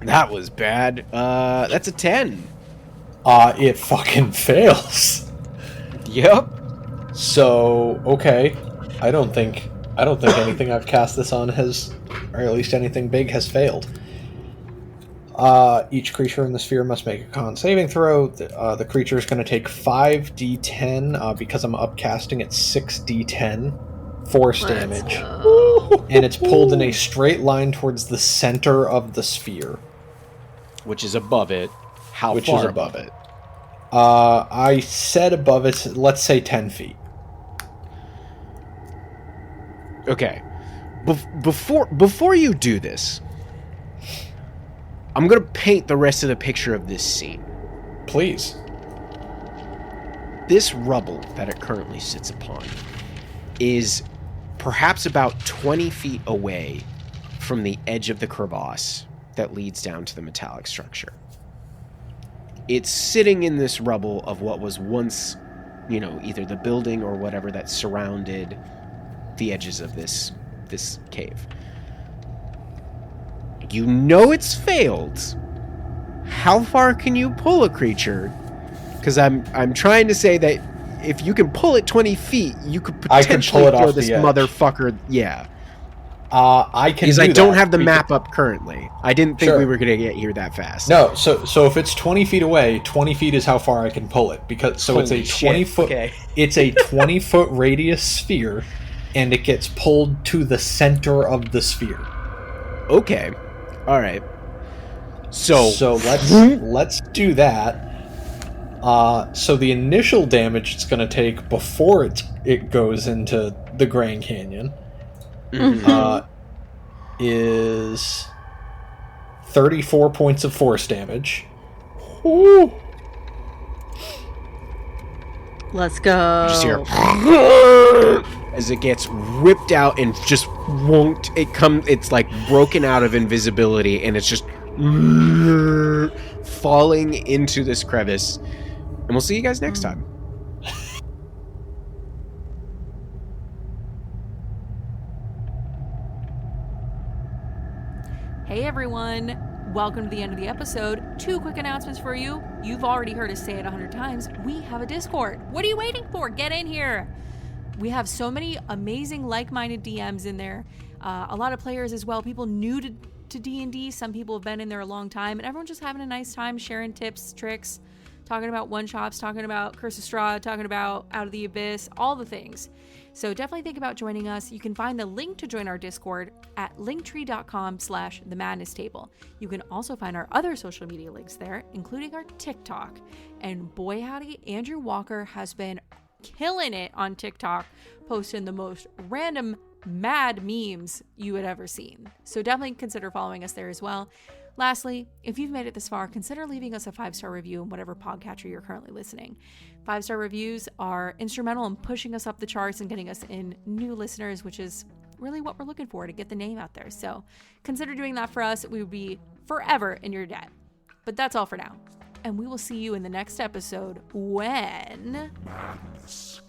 That was bad. That's a 10. It fucking fails. Yep. So okay, I don't think anything I've cast this on has, or at least anything big has failed. Each creature in the sphere must make a con saving throw. The creature is going to take 5d10 because I'm upcasting at 6d10 force Let's damage, go. and it's pulled in a straight line towards the center of the sphere, Which is above it. How which far is above it. I said above it. Let's say 10 feet. Okay. Before you do this, I'm going to paint the rest of the picture of this scene. Please. This rubble that it currently sits upon is perhaps about 20 feet away from the edge of the crevasse that leads down to the metallic structure. It's sitting in this rubble of what was once, either the building or whatever that surrounded the edges of this cave. You know it's failed. How far can you pull a creature? Because I'm trying to say that if you can pull it 20 feet, you could I could potentially pull it throw off this the edge. motherfucker. Yeah. I can. Because do I don't that have the because- map up currently. I didn't think Sure. we were going to get here that fast. No, so if it's 20 feet away, 20 feet is how far I can pull it. Because so Holy it's a 20 shit, foot. okay. It's a 20 foot radius sphere, and it gets pulled to the center of the sphere. Okay. All right. So let's do that. So the initial damage it's going to take before it goes into the Grand Canyon is 34 points of force damage. Woo. Let's go. just hear as it gets ripped out and just won't. It's like broken out of invisibility, and it's just falling into this crevice. And we'll see you guys next time. Hey everyone! welcome to the end of the episode. 2 quick announcements for you. You've already heard us say it 100 times. We have a Discord. What are you waiting for? Get in here. We have so many amazing like-minded DMs in there. A lot of players as well, people new to D&D. Some people have been in there a long time, and everyone's just having a nice time sharing tips, tricks, talking about one-shots, talking about Curse of Strahd, talking about Out of the Abyss, all the things. So definitely think about joining us. You can find the link to join our Discord at linktree.com/themadnesstable. You can also find our other social media links there, including our TikTok. And boy howdy, Andrew Walker has been killing it on TikTok, posting the most random mad memes you had ever seen. So definitely consider following us there as well. Lastly, if you've made it this far, consider leaving us a 5-star review in whatever podcatcher you're currently listening. 5-star reviews are instrumental in pushing us up the charts and getting us in new listeners, which is really what we're looking for to get the name out there. So consider doing that for us. We would be forever in your debt. But that's all for now. And we will see you in the next episode when... Madness